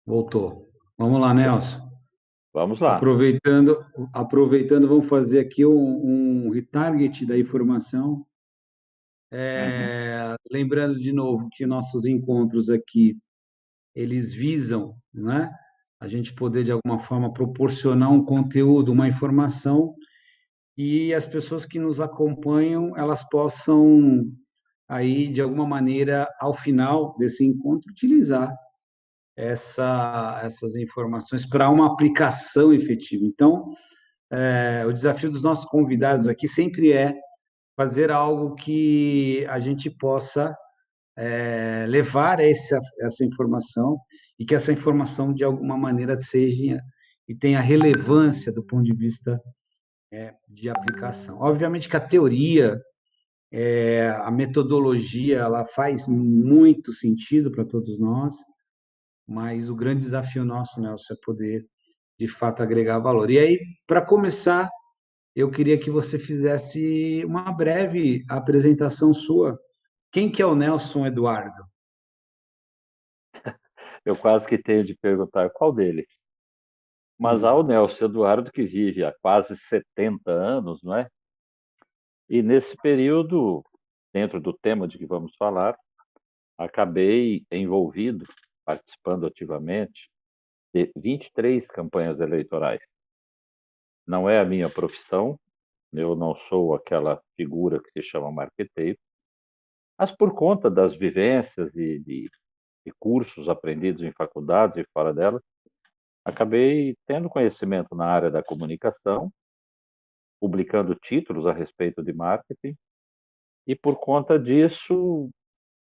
Voltou. Vamos lá, Nelson. Vamos lá. Aproveitando, aproveitando, vamos fazer aqui um retarget da informação. Uhum. Lembrando de novo que nossos encontros aqui, eles visam, não é? A gente poder, de alguma forma, proporcionar um conteúdo, uma informação, e as pessoas que nos acompanham, elas possam, aí, de alguma maneira, ao final desse encontro, utilizar essas informações para uma aplicação efetiva. Então, o desafio dos nossos convidados aqui sempre é fazer algo que a gente possa levar essa informação e que essa informação, de alguma maneira, seja e tenha relevância do ponto de vista de aplicação. Obviamente que a teoria, a metodologia, ela faz muito sentido para todos nós, mas o grande desafio nosso, Nelson, é poder, de fato, agregar valor. E aí, para começar, eu queria que você fizesse uma breve apresentação sua. Quem que é o Nelson Eduardo? Eu quase que tenho de perguntar qual deles. Mas há o Hum. Nelson Eduardo que vive há quase 70 anos, não é? E nesse período, dentro do tema de que vamos falar, acabei envolvido, participando ativamente, de 23 campanhas eleitorais. Não é a minha profissão, eu não sou aquela figura que se chama marqueteiro, mas por conta das vivências e cursos aprendidos em faculdades e fora dela, acabei tendo conhecimento na área da comunicação, publicando títulos a respeito de marketing, e por conta disso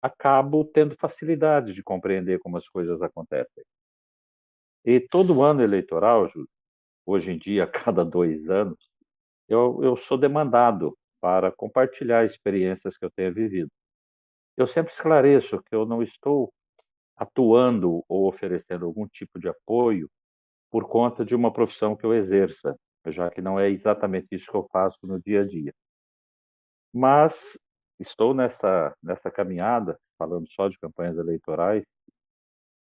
acabo tendo facilidade de compreender como as coisas acontecem. E todo ano eleitoral, Júlio, hoje em dia, a cada 2 anos, eu sou demandado para compartilhar experiências que eu tenho vivido. Eu sempre esclareço que eu não estou atuando ou oferecendo algum tipo de apoio por conta de uma profissão que eu exerça, já que não é exatamente isso que eu faço no dia a dia. Mas estou nessa caminhada, falando só de campanhas eleitorais,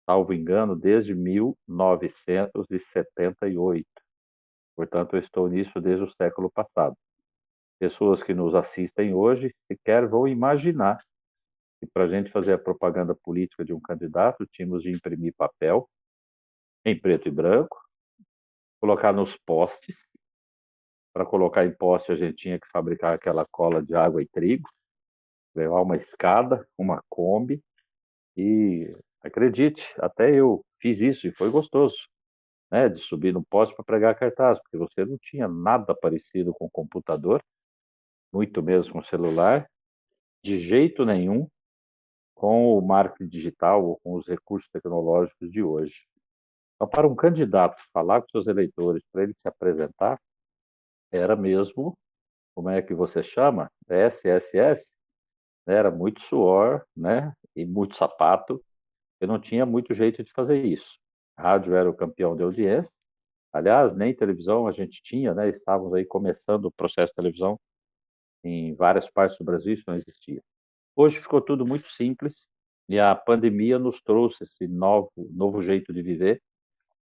salvo engano, desde 1978. Portanto, eu estou nisso desde o século passado. Pessoas que nos assistem hoje sequer vão imaginar que para a gente fazer a propaganda política de um candidato, tínhamos de imprimir papel em preto e branco, colocar nos postes. Para colocar em poste, a gente tinha que fabricar aquela cola de água e trigo, levar uma escada, uma Kombi, e acredite, até eu fiz isso e foi gostoso, né, de subir no poste para pregar cartaz, porque você não tinha nada parecido com computador, muito menos com celular, de jeito nenhum com o marketing digital ou com os recursos tecnológicos de hoje. Então, para um candidato falar com seus eleitores, para ele se apresentar, era mesmo, como é que você chama? SSS, né? Era muito suor, né? E muito sapato. Eu não tinha muito jeito de fazer isso. Rádio era o campeão de audiência. Aliás, nem televisão a gente tinha, né? Estávamos aí começando o processo de televisão em várias partes do Brasil, isso não existia. Hoje ficou tudo muito simples e a pandemia nos trouxe esse novo jeito de viver.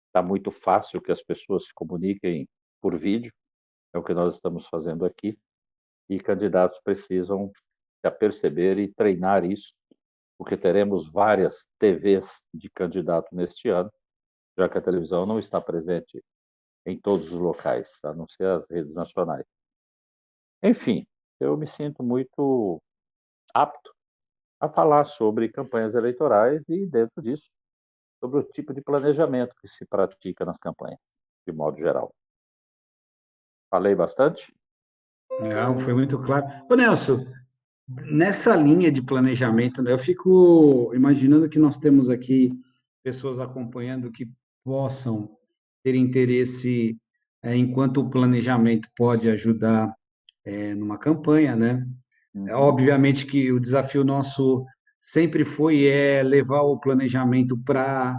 Está muito fácil que as pessoas se comuniquem por vídeo, é o que nós estamos fazendo aqui, e candidatos precisam se aperceber e treinar isso, porque teremos várias TVs de candidato neste ano, já que a televisão não está presente em todos os locais, a não ser as redes nacionais. Enfim, eu me sinto muito apto a falar sobre campanhas eleitorais e, dentro disso, sobre o tipo de planejamento que se pratica nas campanhas, de modo geral. Falei bastante? Não, foi muito claro. Ô, Nelson, nessa linha de planejamento, né, eu fico imaginando que nós temos aqui pessoas acompanhando que possam ter interesse, enquanto o planejamento pode ajudar, numa campanha, né? Uhum. Obviamente que o desafio nosso sempre foi levar o planejamento para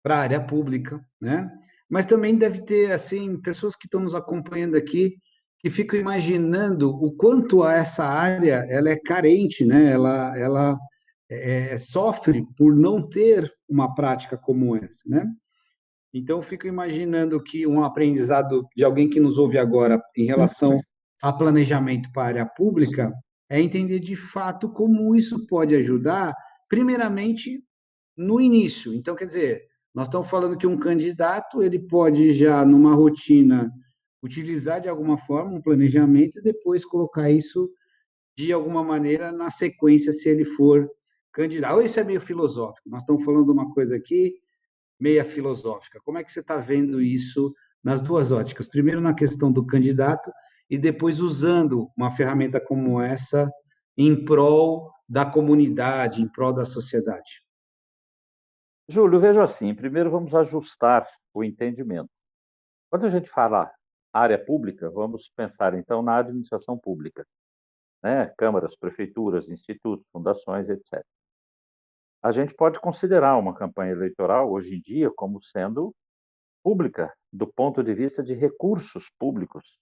a área pública, né? Mas também deve ter assim pessoas que estão nos acompanhando aqui que ficam imaginando o quanto essa área ela é carente, né? Ela sofre por não ter uma prática como essa, né? Então, eu fico imaginando que um aprendizado de alguém que nos ouve agora em relação a planejamento para a área pública é entender de fato como isso pode ajudar, primeiramente, no início. Então, quer dizer, nós estamos falando que um candidato ele pode já numa rotina utilizar de alguma forma um planejamento e depois colocar isso de alguma maneira na sequência se ele for candidato. Ou isso é meio filosófico. Nós estamos falando de uma coisa aqui meia filosófica. Como é que você está vendo isso nas duas óticas? Primeiro na questão do candidato e depois usando uma ferramenta como essa em prol da comunidade, em prol da sociedade. Júlio, vejo assim, primeiro vamos ajustar o entendimento. Quando a gente fala área pública, vamos pensar então na administração pública, né? Câmaras, prefeituras, institutos, fundações, etc. A gente pode considerar uma campanha eleitoral hoje em dia como sendo pública do ponto de vista de recursos públicos,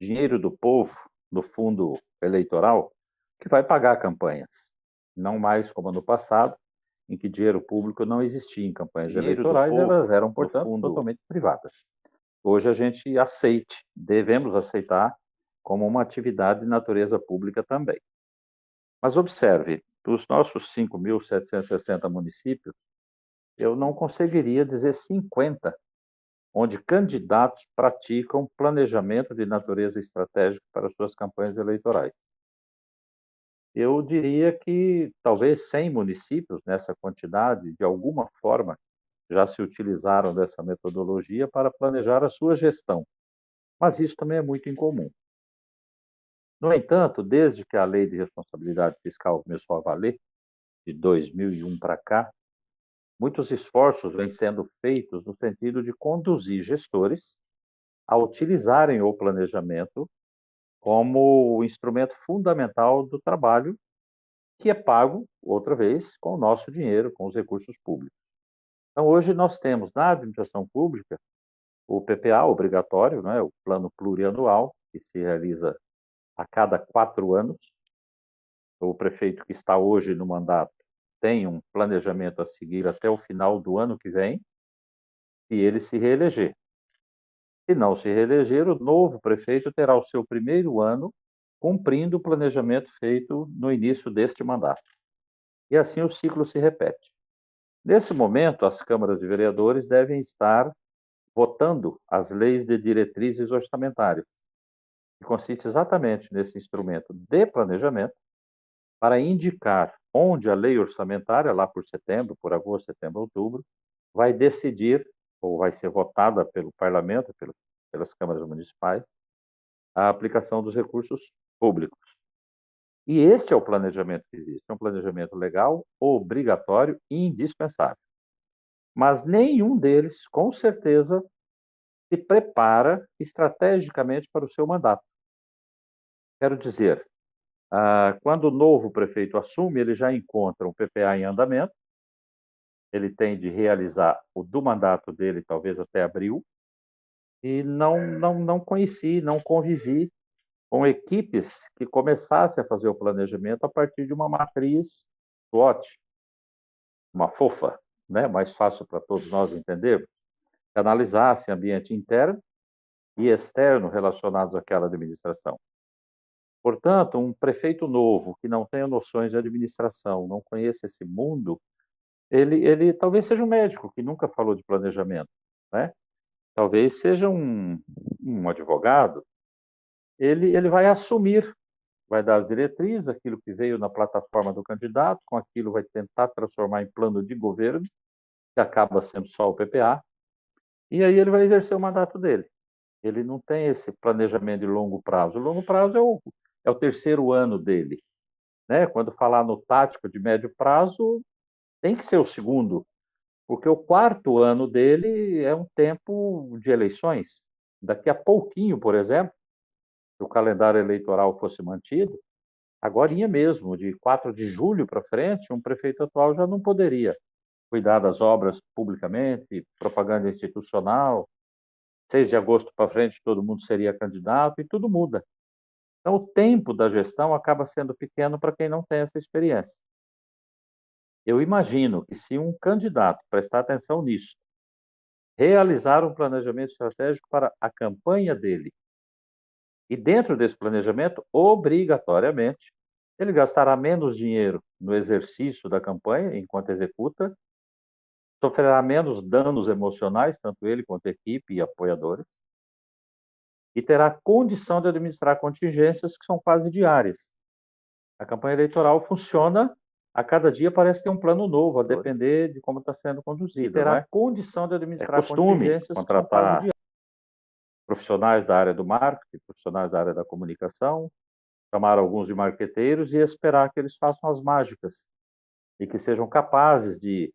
dinheiro do povo, do fundo eleitoral, que vai pagar campanhas. Não mais como no passado, em que dinheiro público não existia em campanhas eleitorais, elas eram, portanto, totalmente privadas. Hoje a gente aceite, devemos aceitar como uma atividade de natureza pública também. Mas observe, dos nossos 5.760 municípios, eu não conseguiria dizer 50 onde candidatos praticam planejamento de natureza estratégica para suas campanhas eleitorais. Eu diria que talvez 100 municípios nessa quantidade, de alguma forma, já se utilizaram dessa metodologia para planejar a sua gestão, mas isso também é muito incomum. No entanto, desde que a Lei de Responsabilidade Fiscal começou a valer, de 2001 para cá, muitos esforços vêm sendo feitos no sentido de conduzir gestores a utilizarem o planejamento como o instrumento fundamental do trabalho, que é pago, outra vez, com o nosso dinheiro, com os recursos públicos. Então, hoje nós temos na administração pública o PPA obrigatório, né, o plano plurianual, que se realiza a cada 4 anos. O prefeito que está hoje no mandato tem um planejamento a seguir até o final do ano que vem, e ele se reeleger. Se não se reeleger, o novo prefeito terá o seu primeiro ano cumprindo o planejamento feito no início deste mandato. E assim o ciclo se repete. Nesse momento, as câmaras de vereadores devem estar votando as leis de diretrizes orçamentárias, que consiste exatamente nesse instrumento de planejamento para indicar onde a lei orçamentária, lá por setembro, por agosto, setembro, outubro, vai decidir, ou vai ser votada pelo parlamento, pelas câmaras municipais, a aplicação dos recursos públicos. E este é o planejamento que existe, é um planejamento legal, obrigatório e indispensável. Mas nenhum deles, com certeza, se prepara estrategicamente para o seu mandato. Quero dizer, quando o novo prefeito assume, ele já encontra um PPA em andamento, ele tem de realizar o do mandato dele, talvez até abril, e não conheci, não convivi com equipes que começassem a fazer o planejamento a partir de uma matriz SWOT, uma fofa, né? Mais fácil para todos nós entendermos, que analisasse ambiente interno e externo relacionados àquela administração. Portanto, um prefeito novo que não tenha noções de administração, não conheça esse mundo, ele talvez seja um médico que nunca falou de planejamento, né? Talvez seja um advogado, ele vai assumir, vai dar as diretrizes, aquilo que veio na plataforma do candidato, com aquilo vai tentar transformar em plano de governo, que acaba sendo só o PPA, e aí ele vai exercer o mandato dele. Ele não tem esse planejamento de longo prazo. O longo prazo é o terceiro ano dele, né? Quando falar no tático de médio prazo, tem que ser o segundo, porque o quarto ano dele é um tempo de eleições. Daqui a pouquinho, por exemplo, se o calendário eleitoral fosse mantido, agorinha mesmo, de 4 de julho para frente, um prefeito atual já não poderia cuidar das obras publicamente, propaganda institucional. 6 de agosto para frente, todo mundo seria candidato e tudo muda. Então, o tempo da gestão acaba sendo pequeno para quem não tem essa experiência. Eu imagino que se um candidato prestar atenção nisso realizar um planejamento estratégico para a campanha dele. E dentro desse planejamento, obrigatoriamente, ele gastará menos dinheiro no exercício da campanha, enquanto executa, sofrerá menos danos emocionais, tanto ele quanto a equipe e apoiadores, e terá condição de administrar contingências que são quase diárias. A campanha eleitoral funciona a cada dia, parece ter um plano novo, a depender de como está sendo conduzida. E terá condição de administrar contingências contratar profissionais da área do marketing, profissionais da área da comunicação, chamar alguns de marqueteiros e esperar que eles façam as mágicas e que sejam capazes de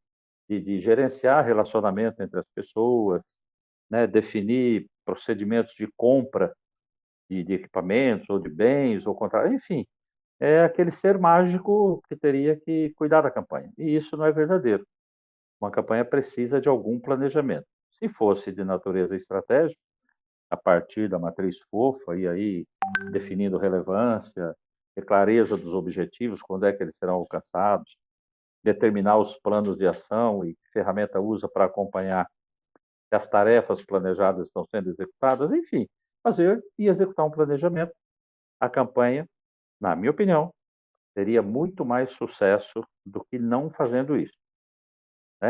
gerenciar relacionamento entre as pessoas, né, definir procedimentos de compra de equipamentos ou de bens, ou contrário, enfim, é aquele ser mágico que teria que cuidar da campanha. E isso não é verdadeiro. Uma campanha precisa de algum planejamento. Se fosse de natureza estratégica, a partir da matriz fofa, e aí definindo relevância, e clareza dos objetivos, quando é que eles serão alcançados, determinar os planos de ação e que ferramenta usa para acompanhar se as tarefas planejadas estão sendo executadas, enfim, fazer e executar um planejamento. A campanha, na minha opinião, teria muito mais sucesso do que não fazendo isso.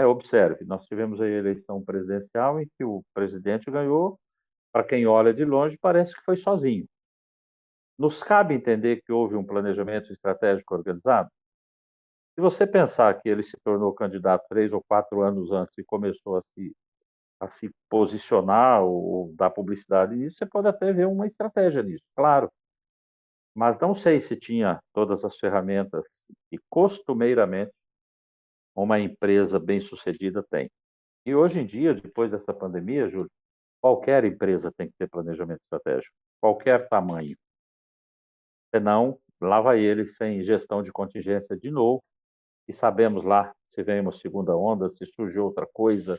Observe, nós tivemos a eleição presidencial em que o presidente ganhou, para quem olha de longe, parece que foi sozinho. Nos cabe entender que houve um planejamento estratégico organizado? Se você pensar que ele se tornou candidato 3 ou 4 anos antes e começou a se posicionar ou dar publicidade nisso, você pode até ver uma estratégia nisso, claro. Mas não sei se tinha todas as ferramentas que costumeiramente uma empresa bem-sucedida tem. E hoje em dia, depois dessa pandemia, Júlio, qualquer empresa tem que ter planejamento estratégico, qualquer tamanho. Senão, lá vai ele sem gestão de contingência de novo, e sabemos lá se vem uma segunda onda, se surge outra coisa,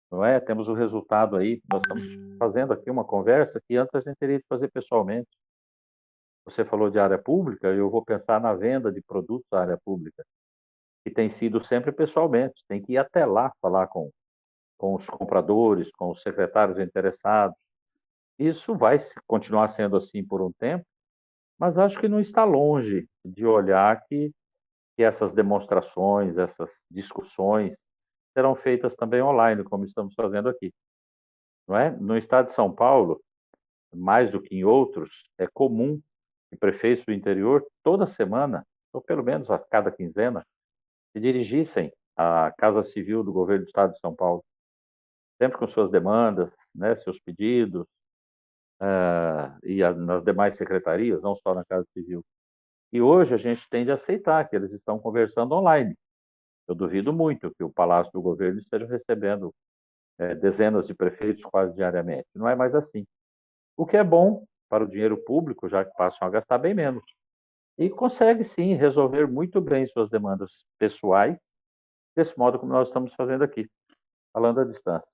não é? Temos o resultado aí, nós estamos fazendo aqui uma conversa que antes a gente teria de fazer pessoalmente. Você falou de área pública, eu vou pensar na venda de produtos da área pública, que tem sido sempre pessoalmente, tem que ir até lá falar com os compradores, com os secretários interessados. Isso vai continuar sendo assim por um tempo, mas acho que não está longe de olhar que essas demonstrações, essas discussões serão feitas também online, como estamos fazendo aqui, não é? No estado de São Paulo, mais do que em outros, é comum que prefeitos do interior, toda semana, ou pelo menos a cada quinzena, se dirigissem à Casa Civil do Governo do Estado de São Paulo, sempre com suas demandas, né, seus pedidos, nas demais secretarias, não só na Casa Civil. E hoje a gente tende a aceitar que eles estão conversando online. Eu duvido muito que o Palácio do Governo esteja recebendo dezenas de prefeitos quase diariamente. Não é mais assim. O que é bom para o dinheiro público, já que passam a gastar bem menos. E consegue, sim, resolver muito bem suas demandas pessoais, desse modo como nós estamos fazendo aqui, falando à distância.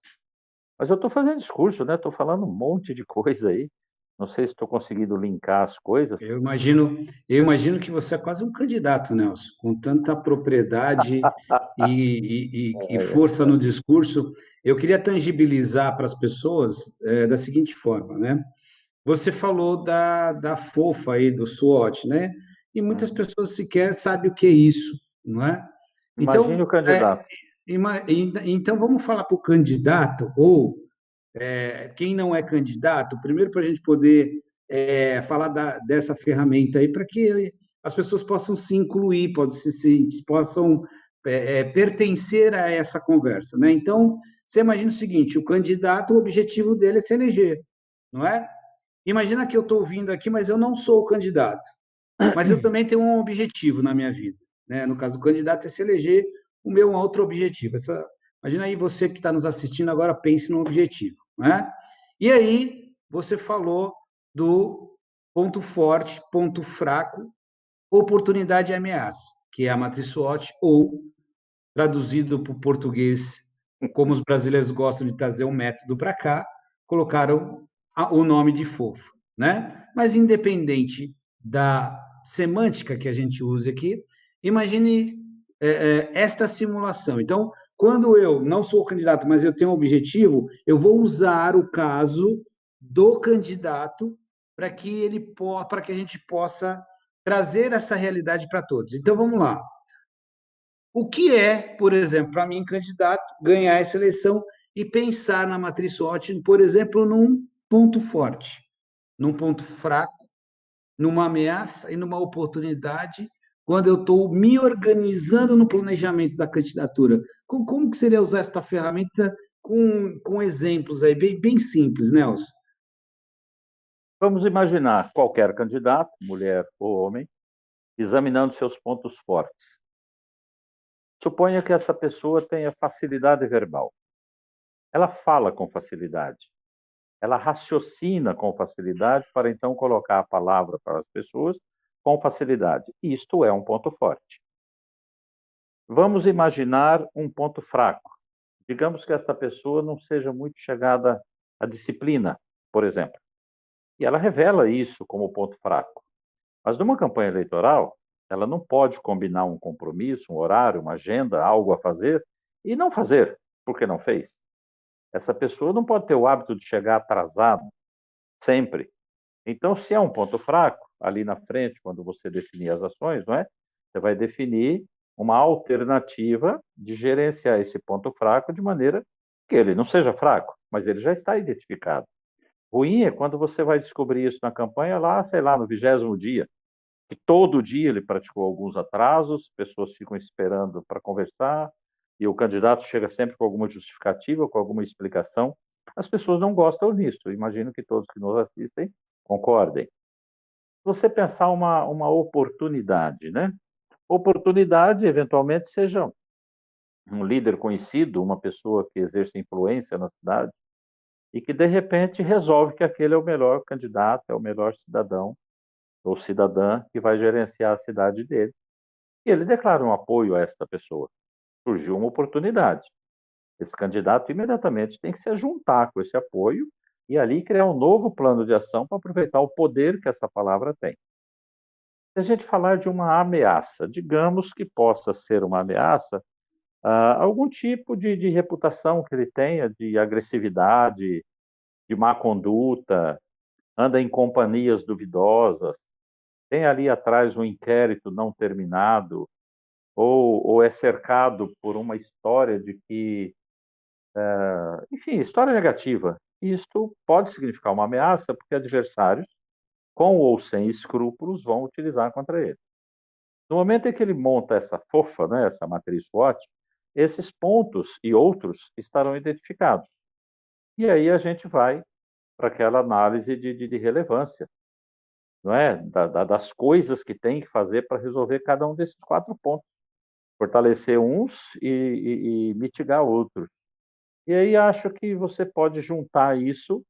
Mas eu estou fazendo discurso, né? Estou falando um monte de coisa aí. Não sei se estou conseguindo linkar as coisas. Eu imagino que você é quase um candidato, Nelson, com tanta propriedade e força no discurso. Eu queria tangibilizar para as pessoas da seguinte forma, né? Você falou da fofa aí, do SWOT, né? E muitas pessoas sequer sabem o que é isso, não é? Imagine Então, o candidato. então vamos falar para o candidato ou quem não é candidato, primeiro para a gente poder falar dessa ferramenta aí, para que as pessoas possam se incluir, possam pertencer a essa conversa, né? Então, você imagina o seguinte: o candidato, o objetivo dele é se eleger, não é? Imagina que eu estou ouvindo aqui, mas eu não sou o candidato, mas eu também tenho um objetivo na minha vida, né? No caso, o candidato é se eleger, o meu é um outro objetivo. Imagina aí você que está nos assistindo agora, pense no objetivo, né? E aí, você falou do ponto forte, ponto fraco, oportunidade e ameaça, que é a matriz SWOT, ou, traduzido para o português, como os brasileiros gostam de trazer um método para cá, colocaram o nome de fofo, né? Mas independente da semântica que a gente use aqui, imagine esta simulação. Então, quando eu não sou candidato, mas eu tenho um objetivo, eu vou usar o caso do candidato para que a gente possa trazer essa realidade para todos. Então, vamos lá. O que é, por exemplo, para mim, candidato, ganhar essa eleição e pensar na matriz SWOT, por exemplo, num ponto forte, num ponto fraco, numa ameaça e numa oportunidade, quando eu estou me organizando no planejamento da candidatura. Como que seria usar esta ferramenta com exemplos aí, bem simples, Nelson? Vamos imaginar qualquer candidato, mulher ou homem, examinando seus pontos fortes. Suponha que essa pessoa tenha facilidade verbal. Ela fala com facilidade. Ela raciocina com facilidade para então colocar a palavra para as pessoas com facilidade. Isto é um ponto forte. Vamos imaginar um ponto fraco. Digamos que esta pessoa não seja muito chegada à disciplina, por exemplo. E ela revela isso como ponto fraco. Mas numa campanha eleitoral, ela não pode combinar um compromisso, um horário, uma agenda, algo a fazer e não fazer, porque não fez. Essa pessoa não pode ter o hábito de chegar atrasado sempre. Então, se é um ponto fraco, ali na frente, quando você definir as ações, não é? Você vai definir uma alternativa de gerenciar esse ponto fraco de maneira que ele não seja fraco, mas ele já está identificado. Ruim é quando você vai descobrir isso na campanha lá, sei lá, no 20º dia, que todo dia ele praticou alguns atrasos, pessoas ficam esperando para conversar, e o candidato chega sempre com alguma justificativa, com alguma explicação. As pessoas não gostam disso. Eu imagino que todos que nos assistem concordem. Você pensar uma oportunidade, né? Oportunidade, eventualmente, seja um líder conhecido, uma pessoa que exerce influência na cidade e que, de repente, resolve que aquele é o melhor candidato, é o melhor cidadão ou cidadã que vai gerenciar a cidade dele. E ele declara um apoio a esta pessoa. Surgiu uma oportunidade. Esse candidato imediatamente tem que se juntar com esse apoio e ali criar um novo plano de ação para aproveitar o poder que essa palavra tem. Se a gente falar de uma ameaça, digamos que possa ser uma ameaça, algum tipo de reputação que ele tenha, de agressividade, de má conduta, anda em companhias duvidosas, tem ali atrás um inquérito não terminado, ou é cercado por uma história de que, enfim, história negativa. Isto pode significar uma ameaça, porque adversários, com ou sem escrúpulos, vão utilizar contra ele. No momento em que ele monta essa fofa, né, essa matriz SWOT, esses pontos e outros estarão identificados. E aí a gente vai para aquela análise de relevância, não é? Das coisas que tem que fazer para resolver cada um desses 4 pontos. Fortalecer uns e mitigar outros. E aí acho que você pode juntar isso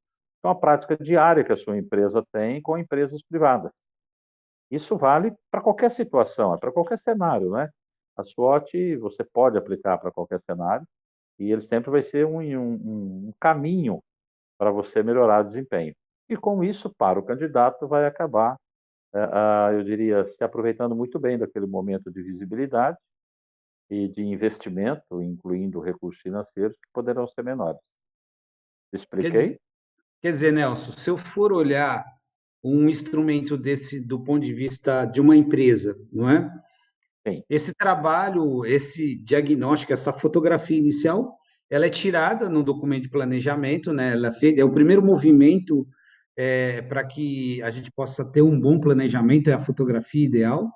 com a prática diária que a sua empresa tem com empresas privadas. Isso vale para qualquer situação, é para qualquer cenário, né? A SWOT você pode aplicar para qualquer cenário e ele sempre vai ser um caminho para você melhorar o desempenho. E com isso, para o candidato, vai acabar, eu diria, se aproveitando muito bem daquele momento de visibilidade e de investimento, incluindo recursos financeiros, que poderão ser menores. Quer dizer, Expliquei? quer dizer, Nelson, se eu for olhar um instrumento desse do ponto de vista de uma empresa, não é? Sim. Esse trabalho, esse diagnóstico, essa fotografia inicial, ela é tirada no documento de planejamento, né? Ela é feita, é o primeiro movimento para que a gente possa ter um bom planejamento, é a fotografia ideal.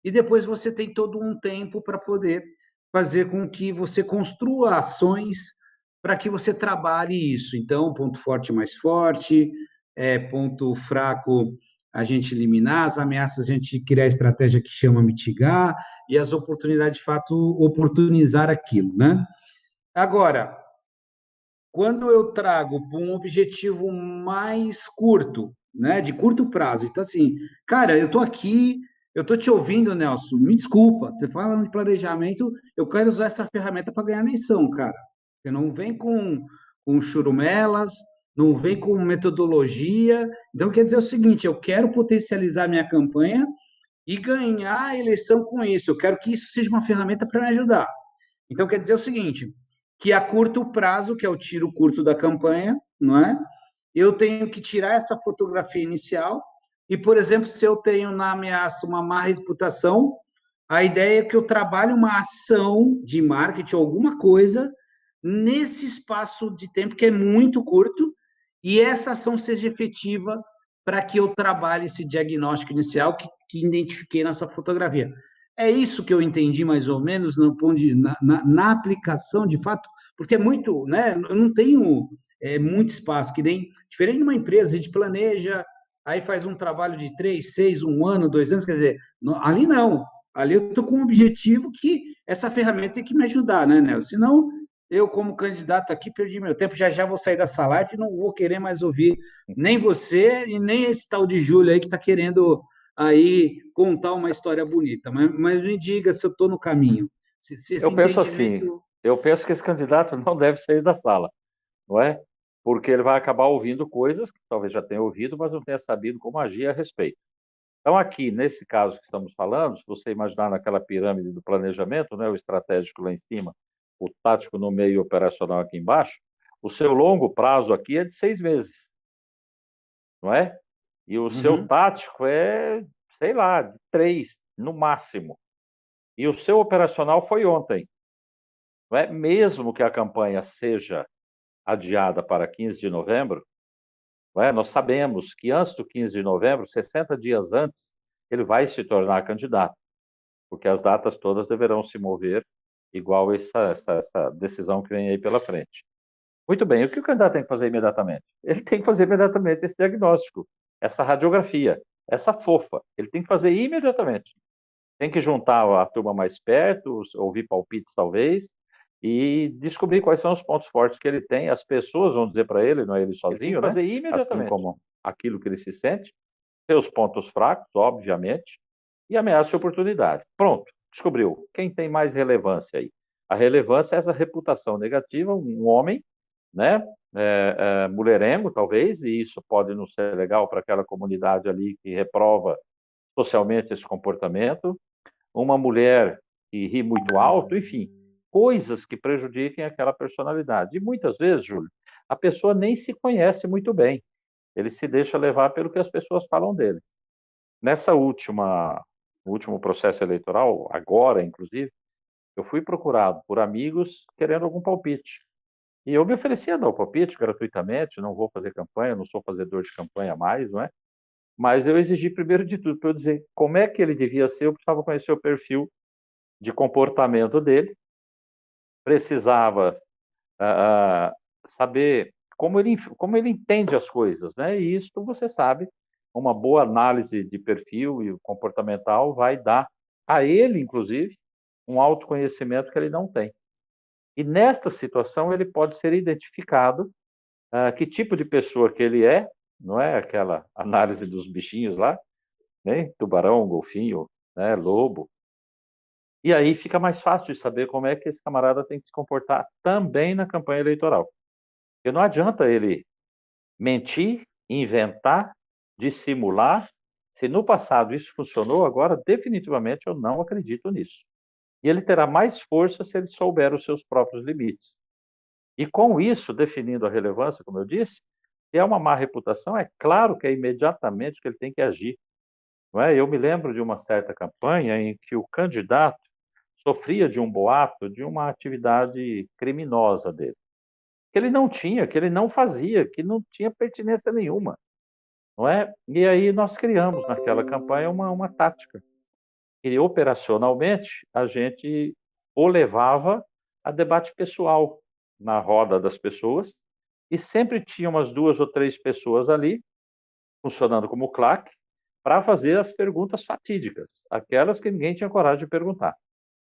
E depois você tem todo um tempo para poder fazer com que você construa ações para que você trabalhe isso. Então, ponto forte mais forte, ponto fraco a gente eliminar, as ameaças a gente criar a estratégia que chama mitigar, e as oportunidades, de fato, oportunizar aquilo, né? Agora, quando eu trago para um objetivo mais curto, né, de curto prazo, então assim, cara, eu tô aqui, eu tô te ouvindo, Nelson, me desculpa, você fala de planejamento, eu quero usar essa ferramenta para ganhar eleição, cara. Você não vem com churumelas, não vem com metodologia. Então, quer dizer o seguinte, eu quero potencializar minha campanha e ganhar a eleição com isso. Eu quero que isso seja uma ferramenta para me ajudar. Então, quer dizer o seguinte, que a curto prazo, que é o tiro curto da campanha, não é? Eu tenho que tirar essa fotografia inicial e, por exemplo, se eu tenho na ameaça uma má reputação, a ideia é que eu trabalhe uma ação de marketing, alguma coisa, nesse espaço de tempo que é muito curto, e essa ação seja efetiva para que eu trabalhe esse diagnóstico inicial que identifiquei nessa fotografia. É isso que eu entendi mais ou menos na aplicação de fato, porque é muito, né? Eu não tenho muito espaço, que nem diferente de uma empresa, a gente planeja, aí faz um trabalho de 3, 6, um ano, 2 anos, quer dizer, ali não. Ali eu estou com um objetivo que essa ferramenta tem que me ajudar, né, Nelson? Senão, eu, como candidato aqui, perdi meu tempo, já já vou sair dessa live e não vou querer mais ouvir nem você e nem esse tal de Júlio aí que está querendo aí contar uma história bonita. Mas me diga se eu estou no caminho. Se esse Eu penso assim, entendimento. eu penso que esse candidato não deve sair da sala, não é? Porque ele vai acabar ouvindo coisas que talvez já tenha ouvido, mas não tenha sabido como agir a respeito. Então, aqui, nesse caso que estamos falando, se você imaginar naquela pirâmide do planejamento, né, o estratégico lá em cima, o tático no meio e o operacional aqui embaixo, o seu longo prazo aqui é de 6 meses, não é? E o seu Uhum. tático é, sei lá, de 3, no máximo. E o seu operacional foi ontem, não é? Mesmo que a campanha seja adiada para 15 de novembro, não é? Nós sabemos que antes do 15 de novembro, 60 dias antes, ele vai se tornar candidato, porque as datas todas deverão se mover igual essa decisão que vem aí pela frente. Muito bem, o que o candidato tem que fazer imediatamente? Ele tem que fazer imediatamente esse diagnóstico, essa radiografia, essa fofa. Ele tem que fazer imediatamente. Tem que juntar a turma mais perto, ouvir palpites talvez, e descobrir quais são os pontos fortes que ele tem. As pessoas vão dizer para ele, não é ele sozinho, né? Assim como aquilo que ele se sente, seus pontos fracos, obviamente, e ameaça e oportunidade. Pronto, descobriu. Quem tem mais relevância aí? A relevância é essa reputação negativa, um homem, né? Mulherengo, talvez, e isso pode não ser legal para aquela comunidade ali que reprova socialmente esse comportamento, uma mulher que ri muito alto, enfim, coisas que prejudiquem aquela personalidade. E muitas vezes, Júlio, a pessoa nem se conhece muito bem. Ele se deixa levar pelo que as pessoas falam dele. Nessa no último processo eleitoral, agora, inclusive, eu fui procurado por amigos querendo algum palpite. E eu me oferecia a dar o palpite gratuitamente, não vou fazer campanha, não sou fazedor de campanha mais, não é? Mas eu exigi primeiro de tudo para eu dizer como é que ele devia ser, eu precisava conhecer o perfil de comportamento dele, precisava saber como ele entende as coisas, né? E isso você sabe, uma boa análise de perfil e comportamental vai dar a ele, inclusive, um autoconhecimento que ele não tem. E nesta situação ele pode ser identificado que tipo de pessoa que ele é, não é aquela análise dos bichinhos lá, né? Tubarão, golfinho, né? Lobo. E aí fica mais fácil de saber como é que esse camarada tem que se comportar também na campanha eleitoral. Porque não adianta ele mentir, inventar, dissimular. Se no passado isso funcionou, agora definitivamente eu não acredito nisso. E ele terá mais força se ele souber os seus próprios limites. E com isso, definindo a relevância, como eu disse, se é uma má reputação, é claro que é imediatamente que ele tem que agir. Não é? Eu me lembro de uma certa campanha em que o candidato sofria de um boato de uma atividade criminosa dele, que ele não tinha, que ele não fazia, que não tinha pertinência nenhuma, não é? E aí nós criamos naquela campanha uma tática, e operacionalmente a gente o levava a debate pessoal na roda das pessoas, e sempre tinha umas 2 ou 3 pessoas ali, funcionando como claque, para fazer as perguntas fatídicas, aquelas que ninguém tinha coragem de perguntar.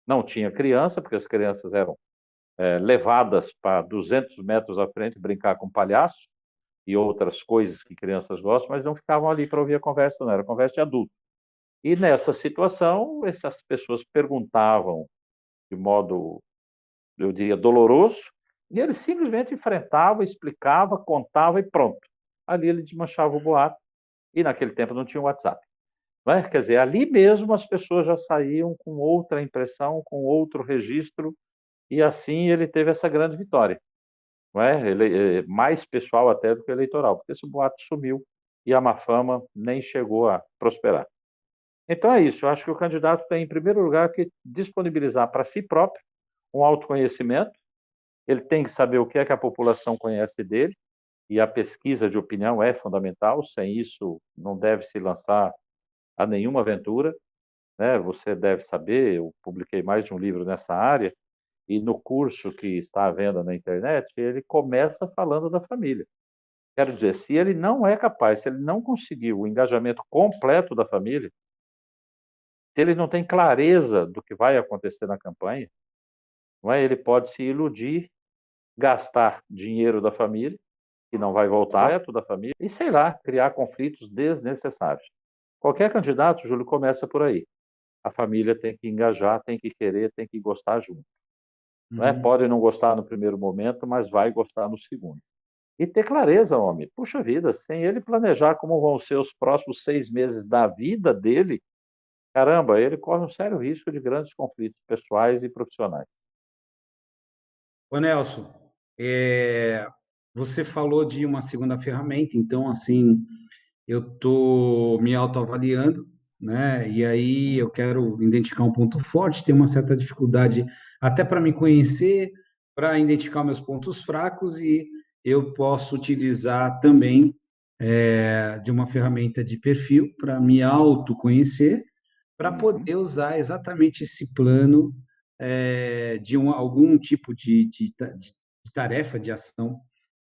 Não tinha criança, porque as crianças eram levadas para 200 metros à frente brincar com palhaço e outras coisas que crianças gostam, mas não ficavam ali para ouvir a conversa, não, era conversa de adulto. E nessa situação, essas pessoas perguntavam de modo, eu diria, doloroso, e ele simplesmente enfrentava, explicava, contava e pronto. Ali ele desmanchava o boato, e naquele tempo não tinha WhatsApp. Não é? Quer dizer, ali mesmo as pessoas já saíam com outra impressão, com outro registro, e assim ele teve essa grande vitória, não é? Ele, mais pessoal até do que eleitoral, porque esse boato sumiu e a má fama nem chegou a prosperar. Então é isso, eu acho que o candidato tem, em primeiro lugar, que disponibilizar para si próprio um autoconhecimento, ele tem que saber o que é que a população conhece dele, e a pesquisa de opinião é fundamental, sem isso não deve se lançar a nenhuma aventura, né? Você deve saber, eu publiquei mais de um livro nessa área, e no curso que está à venda na internet, ele começa falando da família. Quero dizer, se ele não é capaz, se ele não conseguiu o engajamento completo da família, se ele não tem clareza do que vai acontecer na campanha, não é? Ele pode se iludir, gastar dinheiro da família, que não vai voltar, neto da família, e sei lá, criar conflitos desnecessários. Qualquer candidato, Júlio, começa por aí. A família tem que engajar, tem que querer, tem que gostar junto. Não é? Uhum. Pode não gostar no primeiro momento, mas vai gostar no segundo. E ter clareza, homem. Puxa vida, sem ele planejar como vão ser os próximos 6 meses da vida dele, caramba, ele corre um sério risco de grandes conflitos pessoais e profissionais. Ô, Nelson, é, você falou de uma segunda ferramenta, então, assim, eu estou me autoavaliando, né? E aí eu quero identificar um ponto forte, ter uma certa dificuldade até para me conhecer, para identificar meus pontos fracos, e eu posso utilizar também de uma ferramenta de perfil para me autoconhecer, para Uhum. poder usar exatamente esse plano de algum tipo de tarefa, de ação,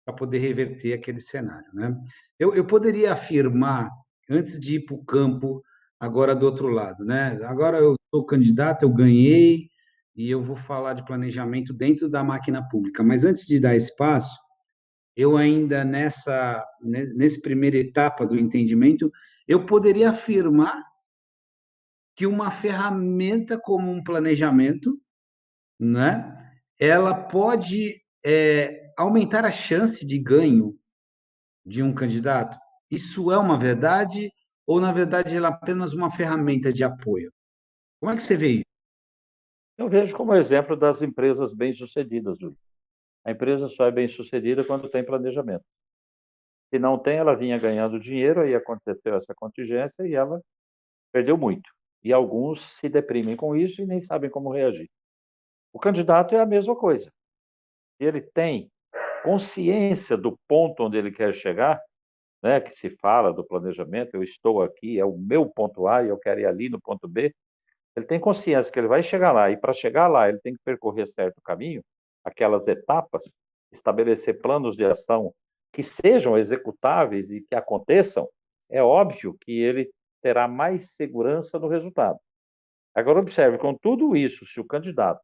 para poder reverter aquele cenário, né? Eu poderia afirmar, antes de ir para o campo, agora do outro lado, né? Agora eu sou candidato, eu ganhei, e eu vou falar de planejamento dentro da máquina pública. Mas antes de dar esse passo, eu ainda nessa primeira etapa do entendimento, eu poderia afirmar que uma ferramenta como um planejamento, né, ela pode aumentar a chance de ganho de um candidato? Isso é uma verdade ou, na verdade, ela é apenas uma ferramenta de apoio? Como é que você vê isso? Eu vejo como exemplo das empresas bem-sucedidas, Júlio. A empresa só é bem-sucedida quando tem planejamento. Se não tem, ela vinha ganhando dinheiro, aí aconteceu essa contingência e ela perdeu muito. E alguns se deprimem com isso e nem sabem como reagir. O candidato é a mesma coisa. Se ele tem consciência do ponto onde ele quer chegar, né, que se fala do planejamento, eu estou aqui, é o meu ponto A e eu quero ir ali no ponto B, ele tem consciência que ele vai chegar lá e para chegar lá ele tem que percorrer certo caminho, aquelas etapas, estabelecer planos de ação que sejam executáveis e que aconteçam, é óbvio que ele terá mais segurança no resultado. Agora observe, com tudo isso, se o candidato,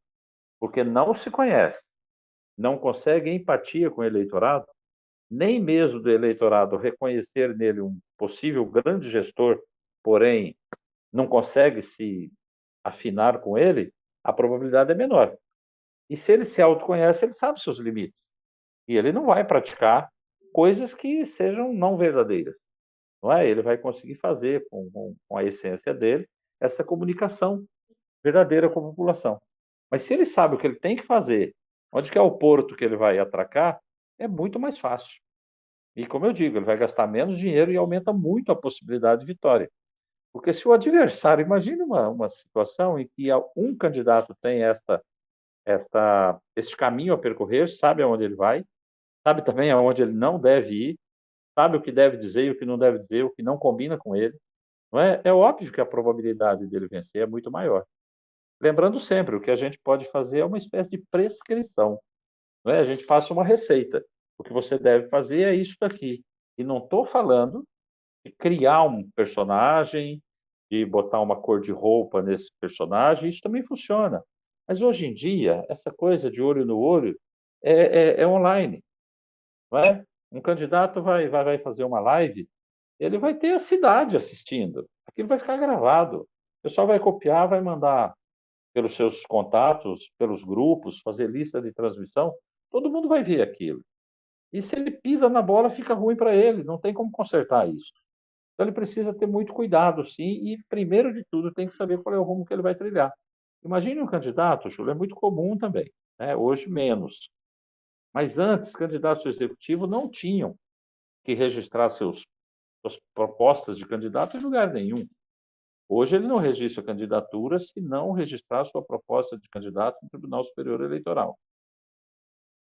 porque não se conhece, não consegue empatia com o eleitorado, nem mesmo do eleitorado reconhecer nele um possível grande gestor, porém não consegue se afinar com ele, a probabilidade é menor. E se ele se autoconhece, ele sabe seus limites. E ele não vai praticar coisas que sejam não verdadeiras. Não é? Ele vai conseguir fazer com a essência dele essa comunicação verdadeira com a população. Mas se ele sabe o que ele tem que fazer, onde que é o porto que ele vai atracar, é muito mais fácil. E como eu digo, ele vai gastar menos dinheiro e aumenta muito a possibilidade de vitória. Porque se o adversário, imagine uma situação em que um candidato tem este caminho a percorrer, sabe aonde ele vai, sabe também aonde ele não deve ir, sabe o que deve dizer e o que não deve dizer, o que não combina com ele, não é? É óbvio que a probabilidade dele vencer é muito maior. Lembrando sempre, o que a gente pode fazer é uma espécie de prescrição, não é? A gente passa uma receita. O que você deve fazer é isso daqui. E não estou falando de criar um personagem, de botar uma cor de roupa nesse personagem, isso também funciona. Mas hoje em dia, essa coisa de olho no olho é online, não é? Um candidato vai fazer uma live, ele vai ter a cidade assistindo, aquilo vai ficar gravado. O pessoal vai copiar, vai mandar pelos seus contatos, pelos grupos, fazer lista de transmissão, todo mundo vai ver aquilo. E se ele pisa na bola, fica ruim para ele, não tem como consertar isso. Então ele precisa ter muito cuidado, sim, e primeiro de tudo tem que saber qual é o rumo que ele vai trilhar. Imagine um candidato, Júlio, é muito comum também. né? Hoje menos. Mas antes, candidatos ao executivo não tinham que registrar suas propostas de candidato em lugar nenhum. Hoje ele não registra candidatura se não registrar sua proposta de candidato no Tribunal Superior Eleitoral.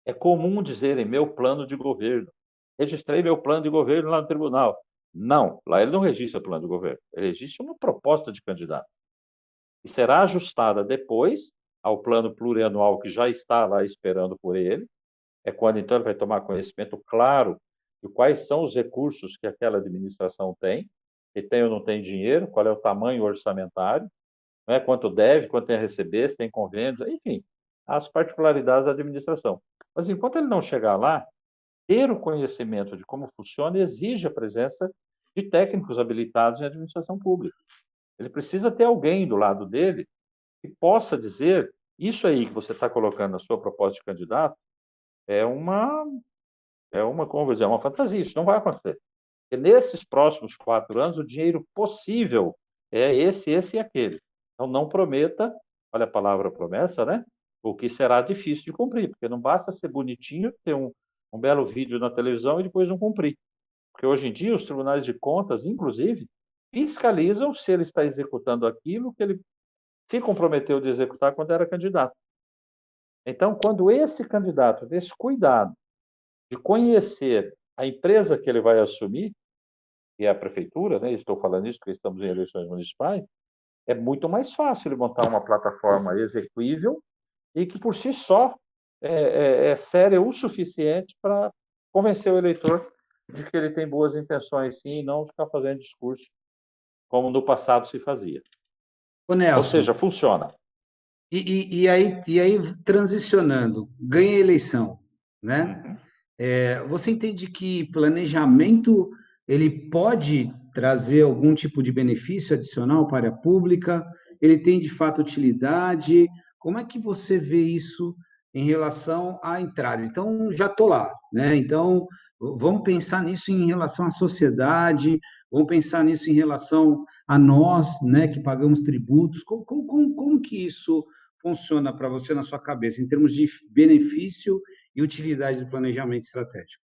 É comum dizerem meu plano de governo. Registrei meu plano de governo lá no tribunal. Não, lá ele não registra plano de governo, ele registra uma proposta de candidato. E será ajustada depois ao plano plurianual que já está lá esperando por ele. É quando então ele vai tomar conhecimento claro de quais são os recursos que aquela administração tem, se tem ou não tem dinheiro, qual é o tamanho orçamentário, né, quanto deve, quanto tem a receber, se tem convênios, enfim, as particularidades da administração. Mas enquanto ele não chegar lá, ter o conhecimento de como funciona exige a presença de técnicos habilitados em administração pública. Ele precisa ter alguém do lado dele que possa dizer: isso aí que você está colocando na sua proposta de candidato é uma, como vou dizer, é uma fantasia, isso não vai acontecer. Porque nesses próximos 4 anos, o dinheiro possível é esse e aquele. Então, não prometa, olha a palavra promessa, né? O que será difícil de cumprir, porque não basta ser bonitinho, ter um belo vídeo na televisão e depois não cumprir. Porque hoje em dia os tribunais de contas, inclusive, fiscalizam se ele está executando aquilo que ele se comprometeu de executar quando era candidato. Então, quando esse candidato tem esse cuidado de conhecer a empresa que ele vai assumir, que é a prefeitura, né? Estou falando isso porque estamos em eleições municipais, é muito mais fácil ele montar uma plataforma execuível e que por si só é séria o suficiente para convencer o eleitor de que ele tem boas intenções, sim, e não ficar fazendo discurso como no passado se fazia. Ô Ou Nelson, seja, funciona. e aí transicionando, ganha a eleição, né? Uhum. Você entende que planejamento ele pode trazer algum tipo de benefício adicional para a pública? Ele tem de fato utilidade? Como é que você vê isso em relação à entrada? Então, já estou lá, né? Então, vamos pensar nisso em relação à sociedade, vamos pensar nisso em relação a nós, né, que pagamos tributos. Como que isso funciona para você na sua cabeça, em termos de benefício e utilidade do planejamento estratégico?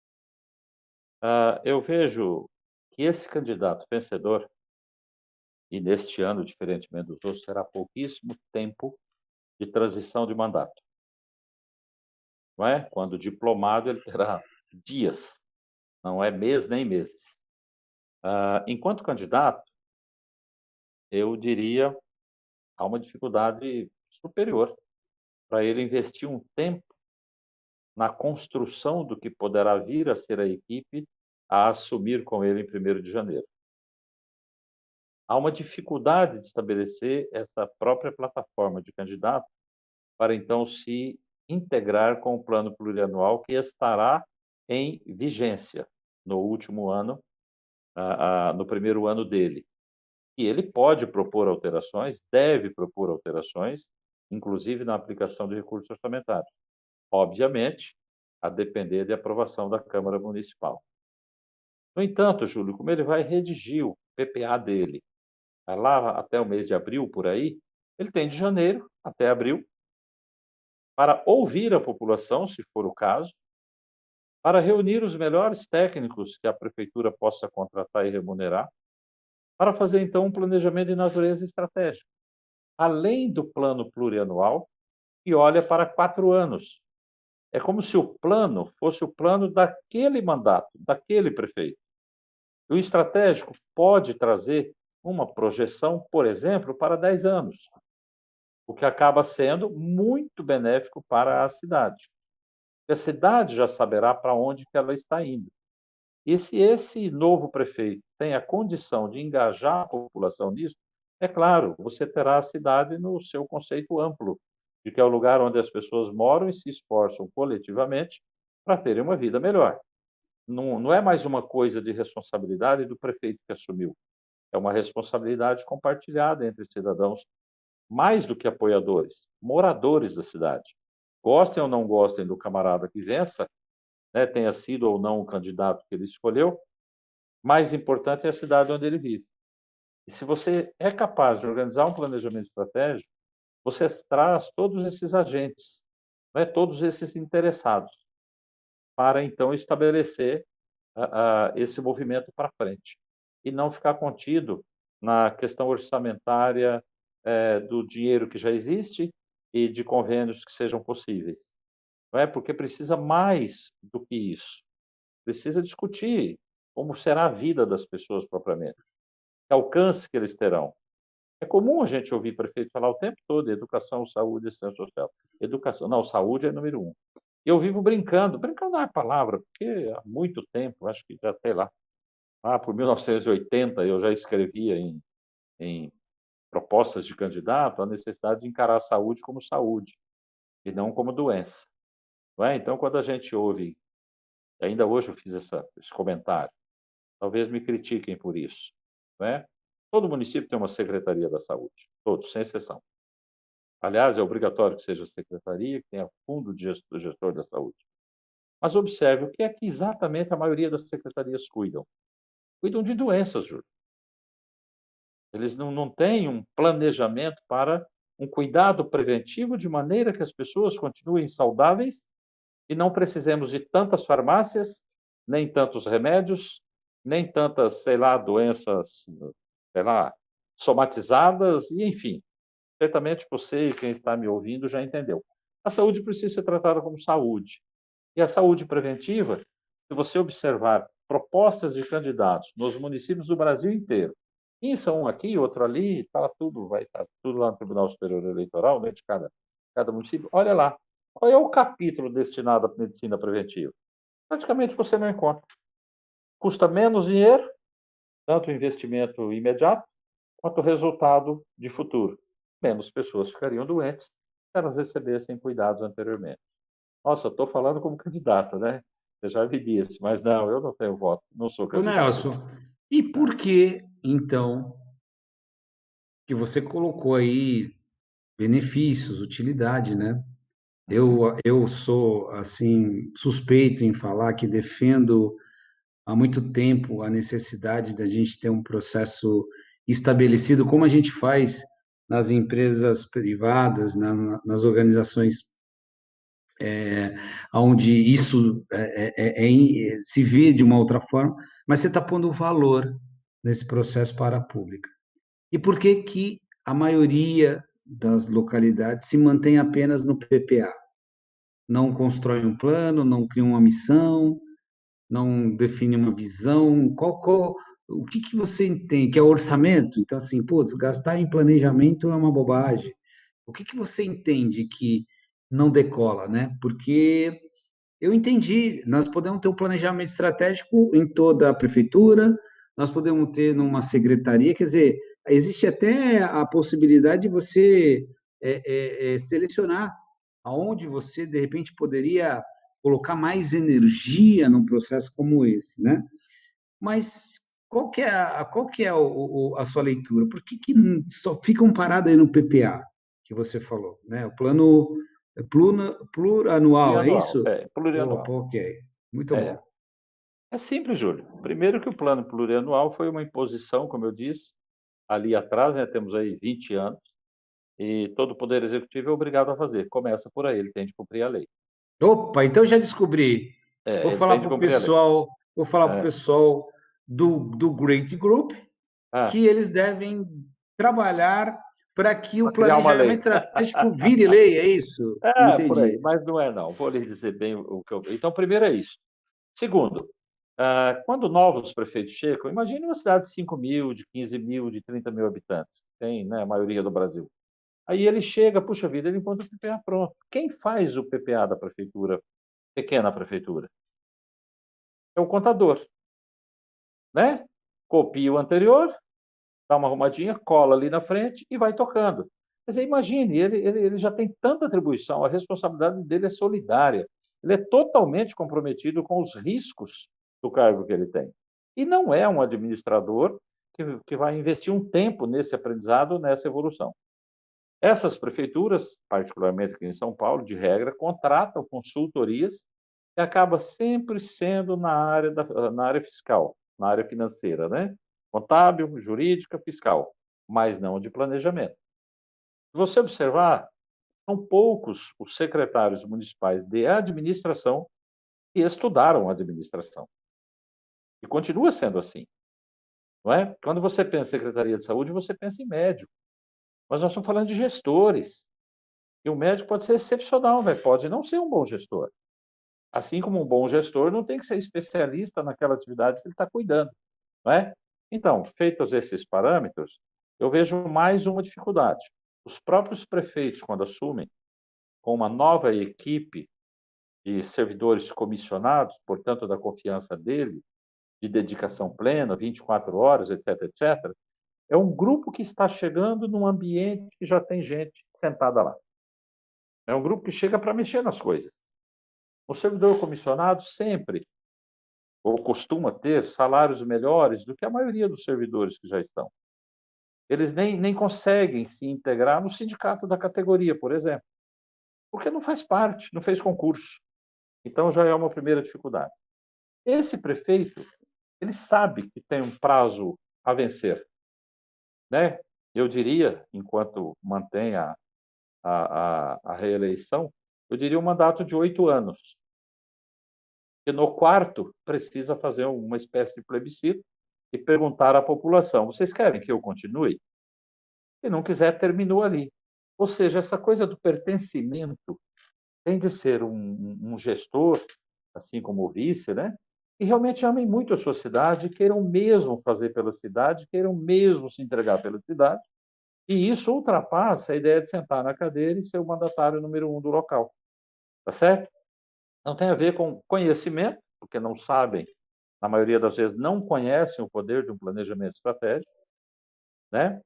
Eu vejo que esse candidato vencedor, e neste ano, diferentemente dos outros, terá pouquíssimo tempo de transição de mandato. Não é? Quando diplomado, ele terá dias, não é mês nem meses. Enquanto candidato, eu diria há uma dificuldade superior para ele investir um tempo na construção do que poderá vir a ser a equipe a assumir com ele em 1º de janeiro. Há uma dificuldade de estabelecer essa própria plataforma de candidato para então se integrar com o plano plurianual que estará em vigência no último ano, no primeiro ano dele. E ele pode propor alterações, deve propor alterações, inclusive na aplicação de recursos orçamentários. Obviamente, a depender de aprovação da Câmara Municipal. No entanto, Júlio, como ele vai redigir o PPA dele, lá até o mês de abril, por aí, ele tem de janeiro até abril para ouvir a população, se for o caso, para reunir os melhores técnicos que a prefeitura possa contratar e remunerar, para fazer então um planejamento de natureza estratégica, além do plano plurianual, que olha para 4 anos. É como se o plano fosse o plano daquele mandato, daquele prefeito. O estratégico pode trazer uma projeção, por exemplo, para 10 anos, o que acaba sendo muito benéfico para a cidade. A cidade já saberá para onde que ela está indo. E se esse novo prefeito tem a condição de engajar a população nisso, é claro, você terá a cidade no seu conceito amplo, de que é o lugar onde as pessoas moram e se esforçam coletivamente para terem uma vida melhor. Não é mais uma coisa de responsabilidade do prefeito que assumiu, é uma responsabilidade compartilhada entre cidadãos, mais do que apoiadores, moradores da cidade. Gostem ou não gostem do camarada que vença, né, tenha sido ou não o candidato que ele escolheu, mais importante é a cidade onde ele vive. E se você é capaz de organizar um planejamento estratégico, você traz todos esses agentes. né, todos esses interessados, para então estabelecer esse movimento para frente e não ficar contido na questão orçamentária do dinheiro que já existe e de convênios que sejam possíveis. Não é? Porque precisa mais do que isso. Precisa discutir como será a vida das pessoas propriamente, que alcance que eles terão. É comum a gente ouvir prefeito falar o tempo todo: educação, saúde e assistência social. Educação, não, saúde é número um. Eu vivo brincando, brincando não é a palavra, porque há muito tempo, acho que já, sei lá, por 1980 eu já escrevia em propostas de candidato a necessidade de encarar a saúde como saúde e não como doença. Não é? Então, quando a gente ouve, ainda hoje eu fiz esse comentário, talvez me critiquem por isso, não é? Todo município tem uma secretaria da saúde, todos, sem exceção. Aliás, é obrigatório que seja a secretaria, que tenha fundo de gestor da saúde. Mas observe o que é que exatamente a maioria das secretarias cuidam. Cuidam de doenças, Júlio. Eles não têm um planejamento para um cuidado preventivo de maneira que as pessoas continuem saudáveis e não precisemos de tantas farmácias, nem tantos remédios, nem tantas, sei lá, doenças, sei lá, somatizadas, e enfim. Certamente você e quem está me ouvindo já entendeu. A saúde precisa ser tratada como saúde. E a saúde preventiva, se você observar propostas de candidatos nos municípios do Brasil inteiro, isso um aqui, outro ali, tá tudo, vai estar tudo lá no Tribunal Superior Eleitoral, né, de cada município. Olha lá, qual é o capítulo destinado à medicina preventiva? Praticamente você não encontra. Custa menos dinheiro, tanto o investimento imediato, quanto o resultado de futuro. Menos pessoas ficariam doentes se elas recebessem cuidados anteriormente. Nossa, estou falando como candidato, né? Você já me disse, mas não, eu não tenho voto, não sou Ô candidato. Nelson, e por que, então, que você colocou aí benefícios, utilidade, né? Uhum. Eu sou, assim, suspeito em falar que defendo há muito tempo a necessidade da gente ter um processo estabelecido, como a gente faz nas empresas privadas, nas organizações onde isso se vê de uma outra forma, mas você está pondo valor nesse processo para a pública. E por que que a maioria das localidades se mantém apenas no PPA? Não constrói um plano, não cria uma missão, não define uma visão. O que que você entende? Que é orçamento? Então, assim, pô, gastar em planejamento é uma bobagem. O que que você entende que não decola, né? Porque eu entendi. Nós podemos ter um planejamento estratégico em toda a prefeitura, nós podemos ter numa secretaria, quer dizer, existe até a possibilidade de você selecionar aonde você, de repente, poderia colocar mais energia num processo como esse, né? Mas qual que é a sua leitura? Por que que só ficam parados aí no PPA que você falou, né? O plano plurianual, é Plurianual, isso? plurianual. Opa, ok, muito É, bom. é simples, Júlio. Primeiro que o plano plurianual foi uma imposição, como eu disse, ali atrás, né, temos aí 20 anos, e todo o Poder Executivo é obrigado a fazer. Começa por aí, ele tem de cumprir a lei. Opa, então já descobri. Vou Ele falar tem de para o cumprir a lei. pessoal, É. do Great Group Ah, que eles devem trabalhar para que o para criar uma planejamento lei. estratégico vire lei, é isso? Não É, por aí, entendi. mas não é não. Vou lhe dizer bem o que eu. Então, primeiro é isso. Segundo, quando novos prefeitos chegam, imagine uma cidade de 5.000, de 15.000, de 30.000 habitantes, tem, né, a maioria do Brasil. Aí ele chega, puxa vida, ele encontra o PPA pronto. Quem faz o PPA da prefeitura, pequena prefeitura? É o contador, né? Copia o anterior, dá uma arrumadinha, cola ali na frente e vai tocando. Quer dizer, imagine, ele já tem tanta atribuição, a responsabilidade dele é solidária. Ele é totalmente comprometido com os riscos do cargo que ele tem. E não é um administrador que vai investir um tempo nesse aprendizado, nessa evolução. Essas prefeituras, particularmente aqui em São Paulo, de regra, contratam consultorias que acaba sempre sendo na área fiscal, na área financeira, né? Contábil, jurídica, fiscal, mas não de planejamento. Se você observar, São poucos os secretários municipais de administração que estudaram administração. E continua sendo assim, não é? Quando você pensa em Secretaria de Saúde, você pensa em médico, mas nós estamos falando de gestores. E o médico pode ser excepcional, mas pode não ser um bom gestor. Assim como um bom gestor não tem que ser especialista naquela atividade que ele está cuidando, não é? Então, feitos esses parâmetros, eu vejo mais uma dificuldade. Os próprios prefeitos, quando assumem, com uma nova equipe de servidores comissionados, portanto, da confiança dele, de dedicação plena, 24 horas, etc, etc, é um grupo que está chegando num ambiente que já tem gente sentada lá. É um grupo que chega para mexer nas coisas. O servidor comissionado sempre, ou costuma ter, salários melhores do que a maioria dos servidores que já estão. Eles nem conseguem se integrar no sindicato da categoria, por exemplo, porque não faz parte, não fez concurso. Então já é uma primeira dificuldade. Esse prefeito, ele sabe que tem um prazo a vencer, né? Eu diria, enquanto mantém a reeleição, eu diria um mandato de 8 anos. E no quarto, precisa fazer uma espécie de plebiscito e perguntar à população: vocês querem que eu continue? Se não quiser, terminou ali. Ou seja, essa coisa do pertencimento tem de ser um gestor, assim como o vice, né? Que realmente amem muito a sua cidade, queiram mesmo fazer pela cidade, queiram mesmo se entregar pela cidade. E isso ultrapassa a ideia de sentar na cadeira e ser o mandatário número um do local. Tá certo? Não tem a ver com conhecimento, porque não sabem, na maioria das vezes, não conhecem o poder de um planejamento estratégico, né?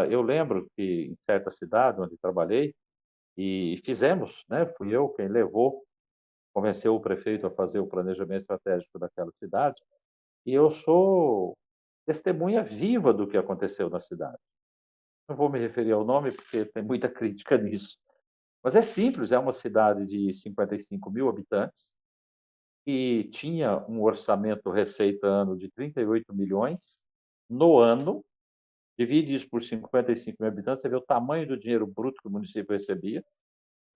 Eu lembro que em certa cidade onde trabalhei, e fizemos, né? Fui eu quem levou, convenceu o prefeito a fazer o planejamento estratégico daquela cidade, e eu sou testemunha viva do que aconteceu na cidade. Não vou me referir ao nome, porque tem muita crítica nisso. Mas é simples, é uma cidade de 55 mil habitantes, que tinha um orçamento receita ano de 38 milhões no ano, divide isso por 55 mil habitantes, você vê o tamanho do dinheiro bruto que o município recebia.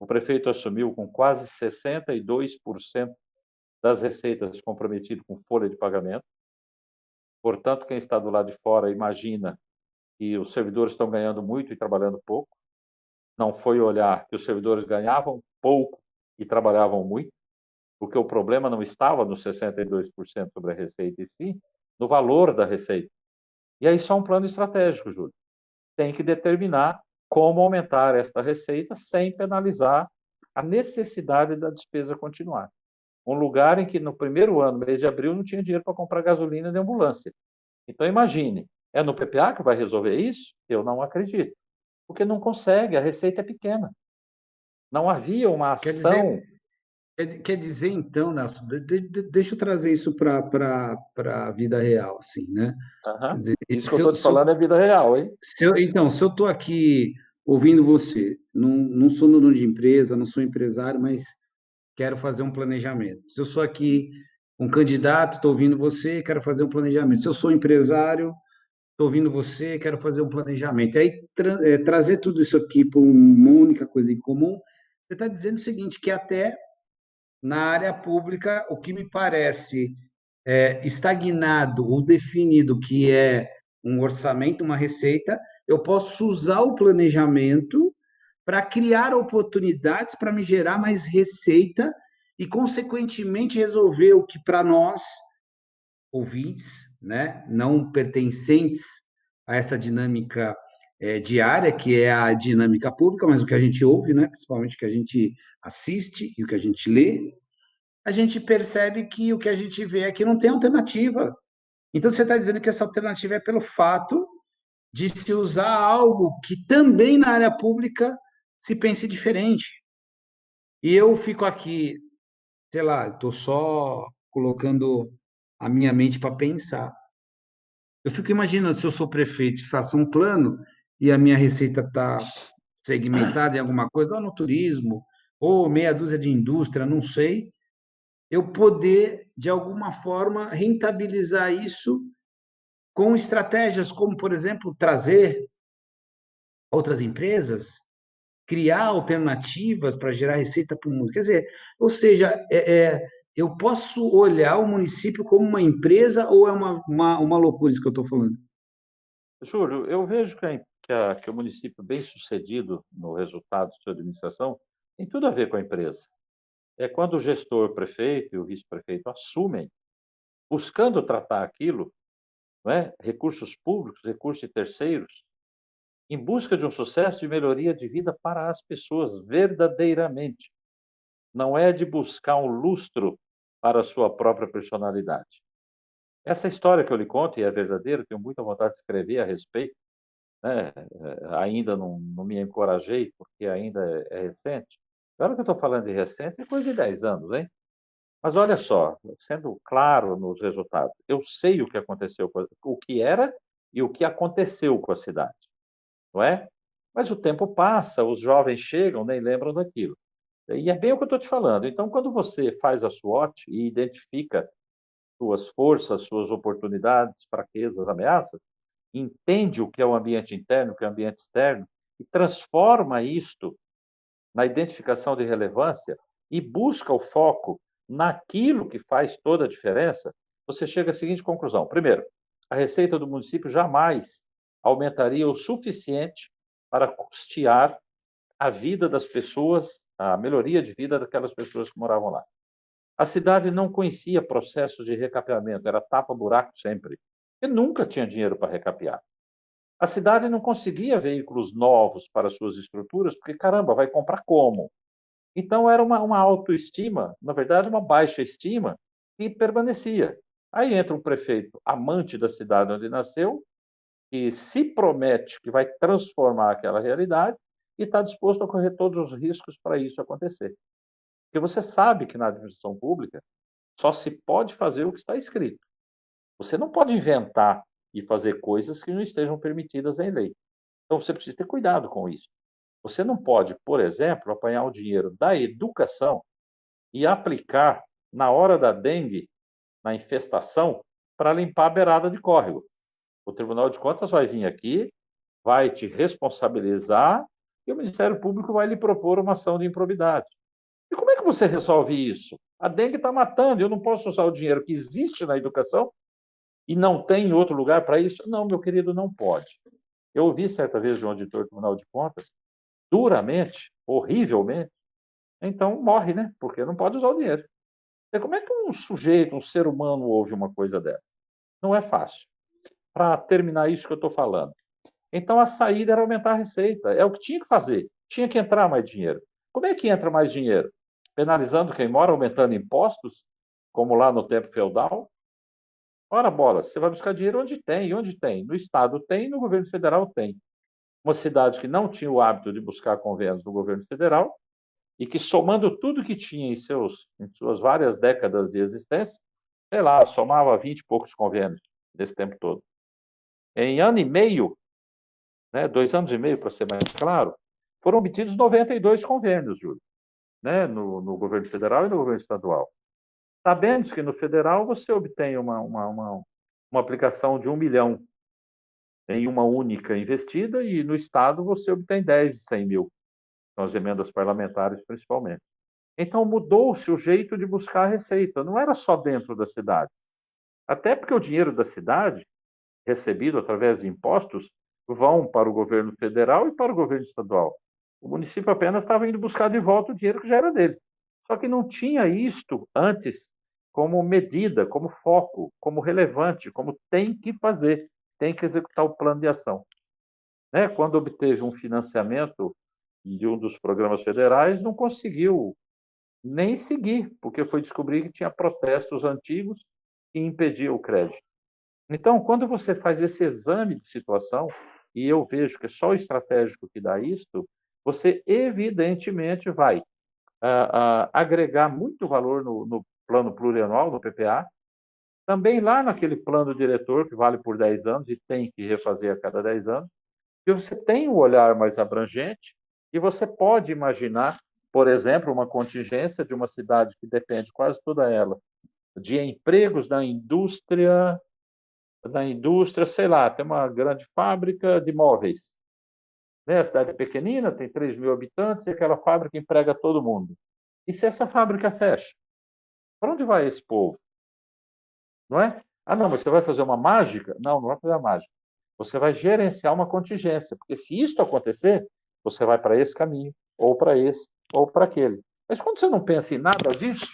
O prefeito assumiu com quase 62% das receitas comprometido com folha de pagamento. Portanto, quem está do lado de fora imagina que os servidores estão ganhando muito e trabalhando pouco. Não foi olhar que os servidores ganhavam pouco e trabalhavam muito, porque o problema não estava nos 62% sobre a receita, e sim no valor da receita. E aí só um plano estratégico, Júlio. Tem que determinar como aumentar esta receita sem penalizar a necessidade da despesa continuar. Um lugar em que no primeiro ano, mês de abril, não tinha dinheiro para comprar gasolina de ambulância. Então imagine, é no PPA que vai resolver isso? Eu não acredito, porque não consegue, a receita é pequena. Não havia uma Quer dizer, ação. quer dizer então, Nelson, deixa eu trazer isso para a vida real, assim, né? Quer Uhum. dizer, Isso que eu estou te falando é vida real, hein? então, se eu estou aqui ouvindo você, não sou dono de empresa, não sou empresário, mas quero fazer um planejamento. Se eu sou aqui um candidato, estou ouvindo você, quero fazer um planejamento. Se eu sou empresário, estou ouvindo você, quero fazer um planejamento. E aí, trazer tudo isso aqui para uma única coisa em comum, você está dizendo o seguinte, que até na área pública, o que me parece estagnado ou definido, que é um orçamento, uma receita, eu posso usar o planejamento para criar oportunidades para me gerar mais receita e, consequentemente, resolver o que para nós, ouvintes, né, não pertencentes a essa dinâmica diária, que é a dinâmica pública, mas o que a gente ouve, né, principalmente o que a gente assiste e o que a gente lê, a gente percebe que o que a gente vê é que não tem alternativa. Então, você está dizendo que essa alternativa é pelo fato de se usar algo que também na área pública se pense diferente. E eu fico aqui, sei lá, estou só colocando a minha mente para pensar. Eu fico imaginando se eu sou prefeito, faço um plano e a minha receita está segmentada em alguma coisa, ou no turismo, ou meia dúzia de indústria, não sei, eu poder, de alguma forma, rentabilizar isso com estratégias como, por exemplo, trazer outras empresas criar alternativas para gerar receita para o mundo. Quer dizer, ou seja, eu posso olhar o município como uma empresa ou é uma loucura isso que eu estou falando? Júlio, eu vejo que o município bem-sucedido no resultado de sua administração tem tudo a ver com a empresa. É quando o gestor, prefeito e o vice-prefeito assumem, buscando tratar aquilo, não é? Recursos públicos, recursos de terceiros, em busca de um sucesso e melhoria de vida para as pessoas, verdadeiramente. Não é de buscar um lustro para a sua própria personalidade. Essa história que eu lhe conto, e é verdadeira, tenho muita vontade de escrever a respeito, né? Ainda não me encorajei, porque ainda é recente. Agora que eu estou falando de recente, é coisa de 10 anos, hein? Mas olha só, sendo claro nos resultados, eu sei o que aconteceu, o que era e o que aconteceu com a cidade, não é? Mas o tempo passa, os jovens chegam, nem lembram daquilo. E é bem o que eu estou te falando. Então, quando você faz a SWOT e identifica suas forças, suas oportunidades, fraquezas, ameaças, entende o que é o ambiente interno, o que é o ambiente externo, e transforma isto na identificação de relevância e busca o foco naquilo que faz toda a diferença, você chega à seguinte conclusão. Primeiro, a receita do município jamais aumentaria o suficiente para custear a vida das pessoas, a melhoria de vida daquelas pessoas que moravam lá. A cidade não conhecia processos de recapeamento, era tapa-buraco sempre, e nunca tinha dinheiro para recapear. A cidade não conseguia veículos novos para suas estruturas, porque, caramba, vai comprar como? Então, era uma autoestima, na verdade, uma baixa estima, que permanecia. Aí entra um prefeito amante da cidade onde nasceu, que se promete que vai transformar aquela realidade e está disposto a correr todos os riscos para isso acontecer. Porque você sabe que na administração pública só se pode fazer o que está escrito. Você não pode inventar e fazer coisas que não estejam permitidas em lei. Então, você precisa ter cuidado com isso. Você não pode, por exemplo, apanhar o dinheiro da educação e aplicar na hora da dengue, na infestação, para limpar a beirada de córrego. O Tribunal de Contas vai vir aqui, vai te responsabilizar e o Ministério Público vai lhe propor uma ação de improbidade. E como é que você resolve isso? A dengue está matando, eu não posso usar o dinheiro que existe na educação e não tem outro lugar para isso? Não, meu querido, não pode. Eu ouvi certa vez de um auditor do Tribunal de Contas, duramente, horrivelmente, então morre, né? Porque não pode usar o dinheiro. E como é que um sujeito, um ser humano, ouve uma coisa dessa? Não é fácil. Para terminar isso que eu estou falando. Então, a saída era aumentar a receita. É o que tinha que fazer. Tinha que entrar mais dinheiro. Como é que entra mais dinheiro? Penalizando quem mora, aumentando impostos, como lá no tempo feudal? Ora, bola, você vai buscar dinheiro onde tem, onde tem. No Estado tem, no governo federal tem. Uma cidade que não tinha o hábito de buscar convênios do governo federal e que, somando tudo que tinha em suas várias décadas de existência, sei lá, somava 20 e poucos convênios desse tempo todo. Em ano e meio, né, 2 anos e meio, para ser mais claro, foram obtidos 92 convênios, Júlio, né, no governo federal e no governo estadual. Sabendo que no federal você obtém uma aplicação de 1 milhão em uma única investida e no estado você obtém 10 de 100 mil, com as emendas parlamentares principalmente. Então mudou-se o jeito de buscar a receita, não era só dentro da cidade. Até porque o dinheiro da cidade, recebido através de impostos, vão para o governo federal e para o governo estadual. O município apenas estava indo buscar de volta o dinheiro que já era dele. Só que não tinha isto antes como medida, como foco, como relevante, como tem que fazer, tem que executar o plano de ação. Né? Quando obteve um financiamento de um dos programas federais, não conseguiu nem seguir, porque foi descobrir que tinha protestos antigos que impediam o crédito. Então, quando você faz esse exame de situação, e eu vejo que é só o estratégico que dá isto, você evidentemente vai agregar muito valor no plano plurianual, no PPA, também lá naquele plano diretor, que vale por 10 anos e tem que refazer a cada 10 anos, e você tem um olhar mais abrangente e você pode imaginar, por exemplo, uma contingência de uma cidade que depende quase toda ela de empregos da indústria, sei lá, tem uma grande fábrica de móveis. né? A cidade é pequenina, tem 3.000 habitantes, e aquela fábrica emprega todo mundo. E se essa fábrica fecha? Para onde vai esse povo? Não é? Ah, não, mas você vai fazer uma mágica? Não, não vai fazer a mágica. Você vai gerenciar uma contingência, porque se isso acontecer, você vai para esse caminho, ou para esse, ou para aquele. Mas quando você não pensa em nada disso,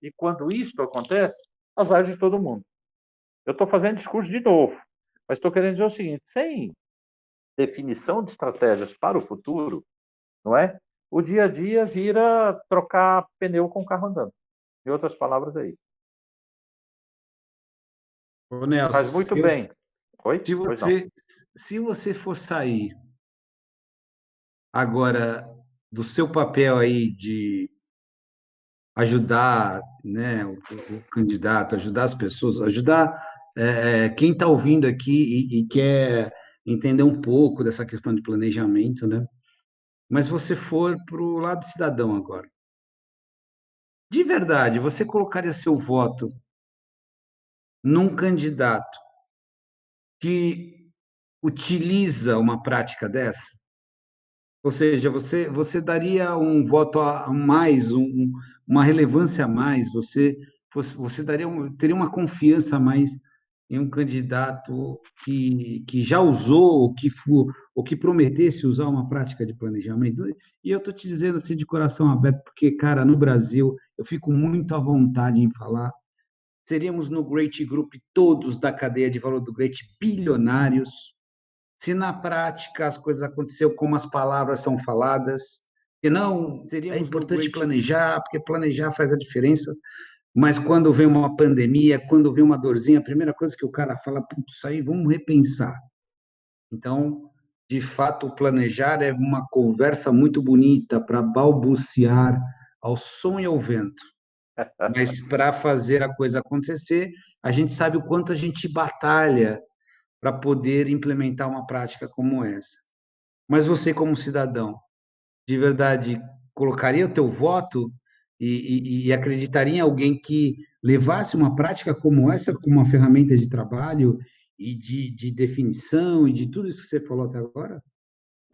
e quando isso acontece, azar de todo mundo. Eu estou fazendo discurso de novo, mas estou querendo dizer o seguinte: sem definição de estratégias para o futuro, não é? O dia a dia vira trocar pneu com o carro andando. Em outras palavras, é isso. Ô, Nelson, Faz muito bem. Oi? se Pois não. você, se você for sair agora do seu papel aí de ajudar, né, o candidato, ajudar as pessoas, ajudar quem está ouvindo aqui e quer entender um pouco dessa questão de planejamento, né? Mas se você for para o lado cidadão agora, de verdade, você colocaria seu voto num candidato que utiliza uma prática dessa? Ou seja, você daria um voto a mais, uma relevância a mais, você daria teria uma confiança a mais em um candidato que já usou, ou que prometesse usar uma prática de planejamento. E eu estou te dizendo assim de coração aberto, porque, cara, no Brasil, eu fico muito à vontade em falar. Seríamos no Great Group todos da cadeia de valor do Great bilionários, se na prática as coisas aconteceram como as palavras são faladas, e não, é importante planejar, porque planejar faz a diferença, mas quando vem uma pandemia, quando vem uma dorzinha, a primeira coisa que o cara fala, putz, isso aí, vamos repensar. Então, de fato, o planejar é uma conversa muito bonita para balbuciar ao som e ao vento. Mas para fazer a coisa acontecer, a gente sabe o quanto a gente batalha para poder implementar uma prática como essa. Mas você, como cidadão, de verdade, colocaria o teu voto e acreditaria em alguém que levasse uma prática como essa, como uma ferramenta de trabalho e de definição e de tudo isso que você falou até agora?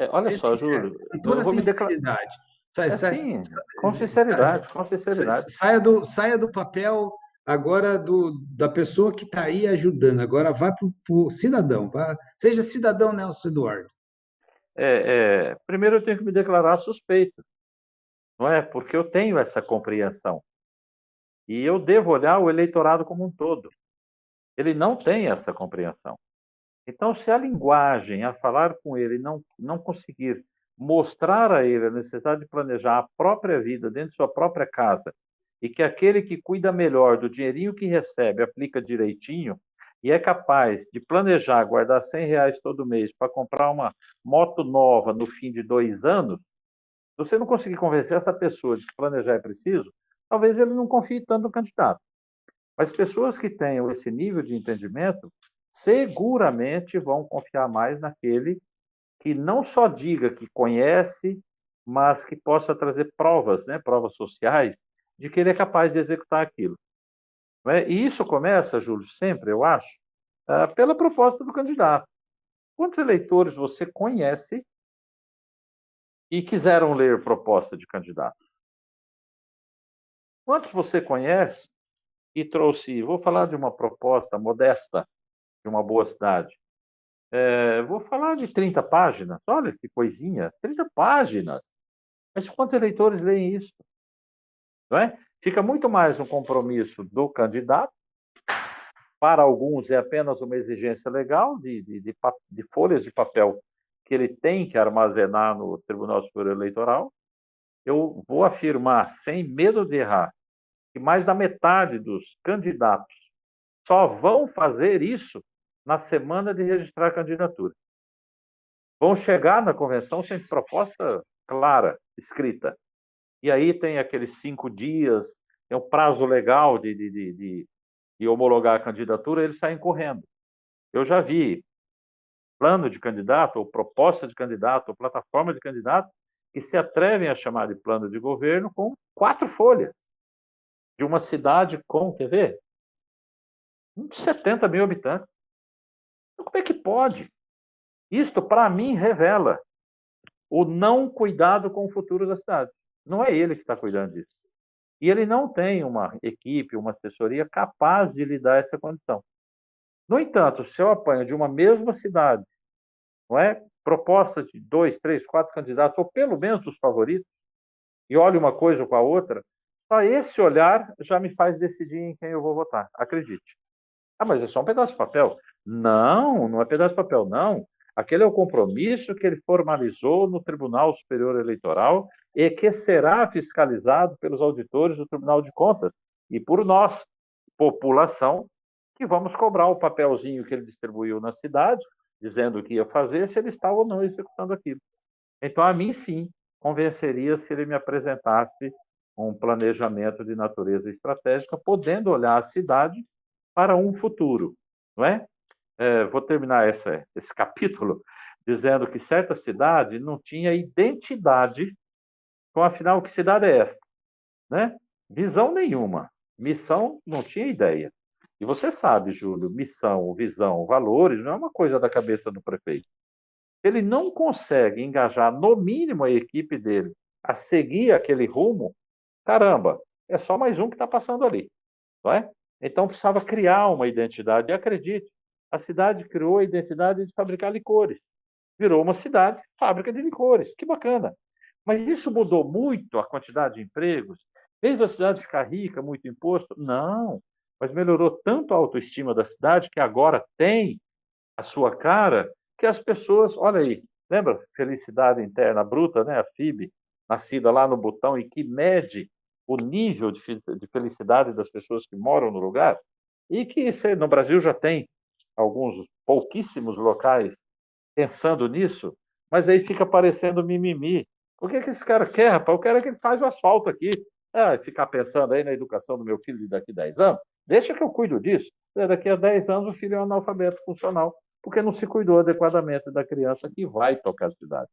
Olha Seja só, sincero, Júlio, com eu toda vou me declarar. sinceridade. Sai, É sai, sim, com sinceridade, com sinceridade. saia do papel agora da pessoa que está aí ajudando. Agora vá para o cidadão. Seja cidadão Nelson Eduardo. Primeiro eu tenho que me declarar suspeito, não é? Porque eu tenho essa compreensão. E eu devo olhar o eleitorado como um todo. Ele não tem essa compreensão. Então, se a linguagem, a falar com ele, não conseguir mostrar a ele a necessidade de planejar a própria vida dentro de sua própria casa, e que aquele que cuida melhor do dinheirinho que recebe aplica direitinho, e é capaz de planejar, guardar R$ 100 todo mês para comprar uma moto nova no fim de 2 anos, se você não conseguir convencer essa pessoa de que planejar é preciso, talvez ele não confie tanto no candidato. Mas pessoas que tenham esse nível de entendimento seguramente vão confiar mais naquele que não só diga que conhece, mas que possa trazer provas, né, provas sociais, de que ele é capaz de executar aquilo. Não é? E isso começa, Júlio, sempre, eu acho, pela proposta do candidato. Quantos eleitores você conhece e quiseram ler proposta de candidato? Quantos você conhece e trouxe, vou falar de uma proposta modesta de uma boa cidade, vou falar de 30 páginas. Olha que coisinha, 30 páginas. Mas quantos eleitores leem isso? Não é? Fica muito mais um compromisso do candidato. Para alguns é apenas uma exigência legal de folhas de papel que ele tem que armazenar no Tribunal Superior Eleitoral. Eu vou afirmar, sem medo de errar, que mais da metade dos candidatos só vão fazer isso na semana de registrar a candidatura. Vão chegar na convenção sem proposta clara, escrita. E aí tem aqueles 5 dias, tem um prazo legal de homologar a candidatura, eles saem correndo. Eu já vi plano de candidato, ou proposta de candidato, ou plataforma de candidato, que se atrevem a chamar de plano de governo com 4 folhas, de uma cidade com, quer ver? 70.000 habitantes. Então, como é que pode? Isto, para mim, revela o não cuidado com o futuro da cidade. Não é ele que está cuidando disso. E ele não tem uma equipe, uma assessoria capaz de lhe dar essa condição. No entanto, se eu apanho de uma mesma cidade, não é? Proposta de 2, 3, 4 candidatos, ou pelo menos dos favoritos, e olho uma coisa com a outra, só esse olhar já me faz decidir em quem eu vou votar. Acredite. Ah, mas é só um pedaço de papel. Não, não é pedaço de papel, não. Aquele é o compromisso que ele formalizou no Tribunal Superior Eleitoral e que será fiscalizado pelos auditores do Tribunal de Contas e por nós, população, que vamos cobrar o papelzinho que ele distribuiu na cidade, dizendo o que ia fazer, se ele está ou não executando aquilo. Então, a mim, sim, convenceria se ele me apresentasse um planejamento de natureza estratégica, podendo olhar a cidade para um futuro, não é? Vou terminar esse capítulo dizendo que certa cidade não tinha identidade, com afinal, que cidade é esta? Né? Visão nenhuma, missão não tinha ideia. E você sabe, Júlio, missão, visão, valores, não é uma coisa da cabeça do prefeito. Ele não consegue engajar, no mínimo, a equipe dele a seguir aquele rumo, caramba, é só mais um que está passando ali, não é? Então precisava criar uma identidade. E acredite, a cidade criou a identidade de fabricar licores. Virou uma cidade fábrica de licores. Que bacana. Mas isso mudou muito a quantidade de empregos? Fez a cidade ficar rica, muito imposto? Não. Mas melhorou tanto a autoestima da cidade que agora tem a sua cara que as pessoas, olha aí, lembra felicidade interna bruta, né? A FIB, nascida lá no Butão e que mede o nível de felicidade das pessoas que moram no lugar, e que no Brasil já tem alguns pouquíssimos locais pensando nisso, mas aí fica parecendo mimimi. O que esse cara quer, rapaz? Eu quero é que ele faz o asfalto aqui. Ficar pensando aí na educação do meu filho de daqui a 10 anos, deixa que eu cuido disso. Daqui a 10 anos o filho é um analfabeto funcional, porque não se cuidou adequadamente da criança que vai tocar a cidade.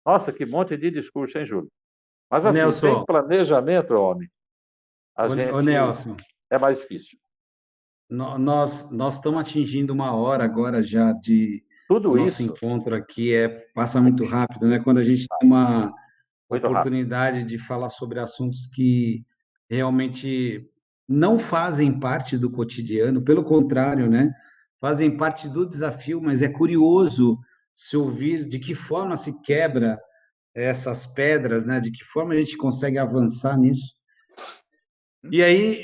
Nossa, que monte de discurso, hein, Júlio? Mas Ô assim, sem Nelson, planejamento, homem, a ô gente Nelson, é mais difícil. nós estamos atingindo uma hora agora já do Tudo nosso isso, encontro aqui, passa muito rápido, né? Quando a gente tem uma muito rápido. oportunidade de falar sobre assuntos que realmente não fazem parte do cotidiano, pelo contrário, né? Fazem parte do desafio, mas é curioso se ouvir de que forma se quebra essas pedras, né? De que forma a gente consegue avançar nisso. E aí,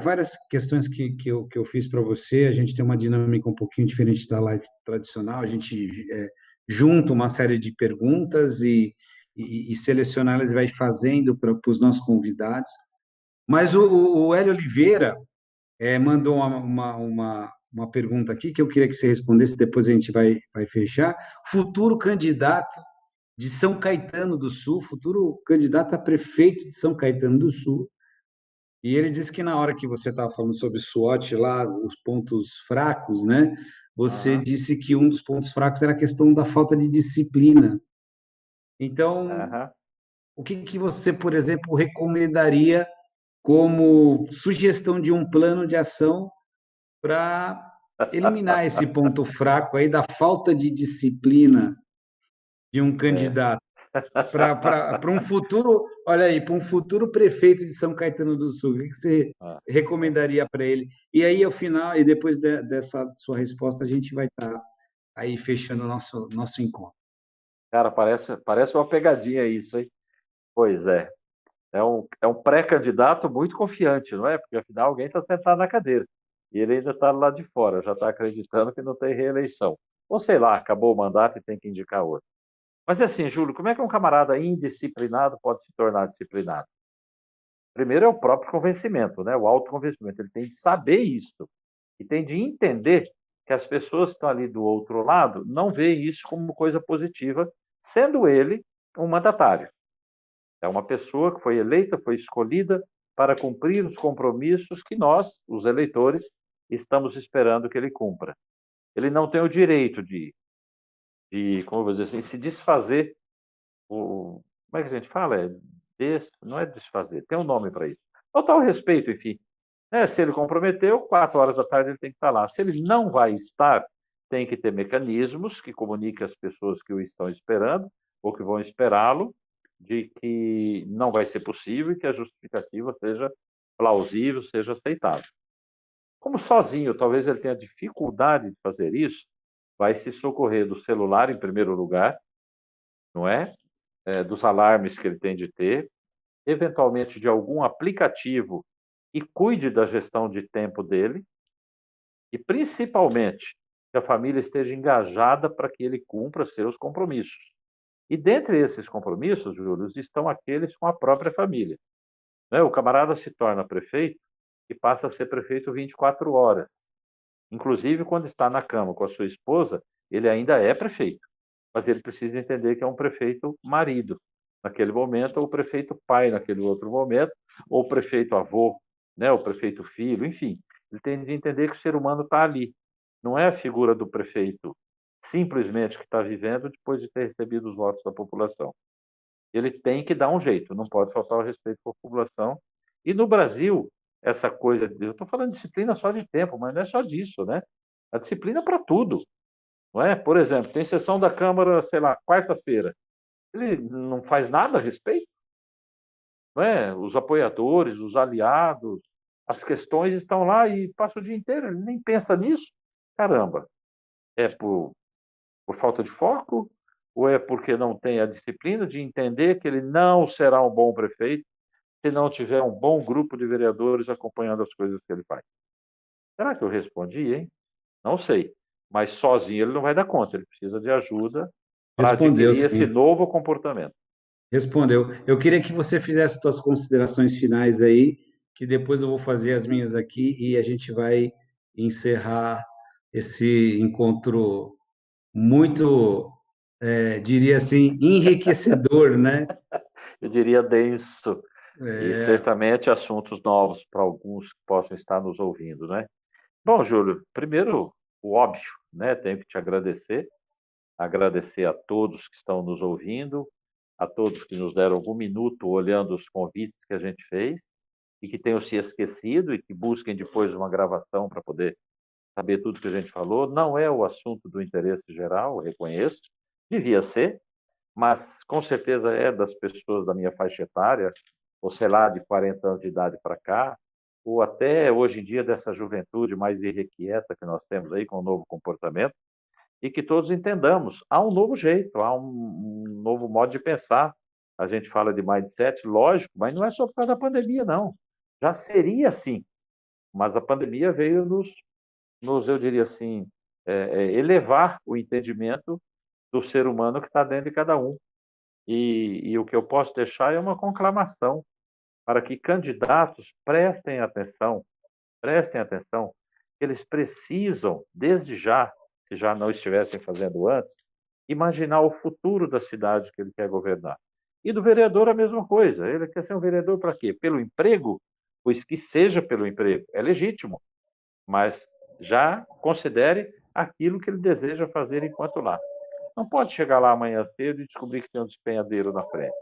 várias questões que eu fiz para você, a gente tem uma dinâmica um pouquinho diferente da live tradicional, a gente junta uma série de perguntas e seleciona elas e vai fazendo para os nossos convidados. Mas o Hélio Oliveira mandou uma pergunta aqui que eu queria que você respondesse, depois a gente vai fechar. Futuro candidato de São Caetano do Sul, futuro candidato a prefeito de São Caetano do Sul, e ele disse que na hora que você estava falando sobre SWOT lá, os pontos fracos, né? Você Uhum, disse que um dos pontos fracos era a questão da falta de disciplina. Então, uhum. o que você, por exemplo, recomendaria como sugestão de um plano de ação para eliminar esse ponto fraco aí da falta de disciplina de um É. candidato? Para um futuro, olha aí, para um futuro prefeito de São Caetano do Sul, o que você Ah, ah. recomendaria para ele? E aí, ao final, e depois dessa sua resposta, a gente vai estar aí fechando o nosso encontro. Cara, parece uma pegadinha isso, hein? Pois é. É um pré-candidato muito confiante, não é? Porque afinal alguém está sentado na cadeira. E ele ainda está lá de fora, já está acreditando que não tem reeleição. Ou sei lá, acabou o mandato e tem que indicar outro. Mas assim, Júlio, como é que um camarada indisciplinado pode se tornar disciplinado? Primeiro é o próprio convencimento, né? O autoconvencimento. Ele tem de saber isso e tem de entender que as pessoas que estão ali do outro lado não veem isso como coisa positiva, sendo ele um mandatário. É uma pessoa que foi eleita, foi escolhida para cumprir os compromissos que nós, os eleitores, estamos esperando que ele cumpra. Ele não tem o direito como eu vou dizer assim, se desfazer. Como é que a gente fala? Não é desfazer, tem um nome para isso. Faltar o respeito, enfim. Se ele comprometeu, 4 horas da tarde ele tem que estar lá. Se ele não vai estar, tem que ter mecanismos que comuniquem às pessoas que o estão esperando ou que vão esperá-lo, de que não vai ser possível e que a justificativa seja plausível, seja aceitável. Como sozinho, talvez ele tenha dificuldade de fazer isso, vai se socorrer do celular em primeiro lugar, não é? Dos alarmes que ele tem de ter, eventualmente de algum aplicativo que cuide da gestão de tempo dele e, principalmente, que a família esteja engajada para que ele cumpra seus compromissos. E dentre esses compromissos, Júlio, estão aqueles com a própria família. Né? O camarada se torna prefeito e passa a ser prefeito 24 horas. Inclusive, quando está na cama com a sua esposa, ele ainda é prefeito, mas ele precisa entender que é um prefeito marido naquele momento, ou prefeito pai naquele outro momento, ou prefeito avô, né, ou prefeito filho, enfim. Ele tem de entender que o ser humano está ali. Não é a figura do prefeito simplesmente que está vivendo depois de ter recebido os votos da população. Ele tem que dar um jeito, não pode faltar o respeito com a população. E no Brasil, essa coisa, eu estou falando de disciplina só de tempo, mas não é só disso, né? A disciplina para tudo, não é? Por exemplo, tem sessão da Câmara, sei lá, quarta-feira. Ele não faz nada a respeito, não é? Os apoiadores, os aliados, as questões estão lá e passa o dia inteiro, ele nem pensa nisso. Caramba, é por falta de foco? Ou é porque não tem a disciplina de entender que ele não será um bom prefeito se não tiver um bom grupo de vereadores acompanhando as coisas que ele faz? Será que eu respondi, hein? Não sei. Mas sozinho ele não vai dar conta, ele precisa de ajuda para Respondeu, adquirir esse sim. novo comportamento. Respondeu. Eu queria que você fizesse suas considerações finais aí, que depois eu vou fazer as minhas aqui e a gente vai encerrar esse encontro muito, diria assim, enriquecedor, né? Eu diria denso e É, certamente assuntos novos para alguns que possam estar nos ouvindo, né? Bom, Júlio, primeiro, o óbvio, né? Tenho que te agradecer a todos que estão nos ouvindo, a todos que nos deram algum minuto olhando os convites que a gente fez e que tenham se esquecido e que busquem depois uma gravação para poder saber tudo que a gente falou. Não é o assunto do interesse geral, eu reconheço, devia ser, mas com certeza é das pessoas da minha faixa etária, ou sei lá, de 40 anos de idade para cá, ou até hoje em dia dessa juventude mais irrequieta que nós temos aí com o novo comportamento, e que todos entendamos, há um novo jeito, há um novo modo de pensar. A gente fala de mindset, lógico, mas não é só por causa da pandemia, não. Já seria assim, mas a pandemia veio eu diria assim, elevar o entendimento do ser humano que está dentro de cada um. E o que eu posso deixar é uma conclamação para que candidatos prestem atenção, que eles precisam, desde já, se já não estivessem fazendo antes, imaginar o futuro da cidade que ele quer governar. E do vereador a mesma coisa. Ele quer ser um vereador para quê? Pelo emprego? Pois que seja pelo emprego. É legítimo, mas já considere aquilo que ele deseja fazer enquanto lá. Não pode chegar lá amanhã cedo e descobrir que tem um despenhadeiro na frente.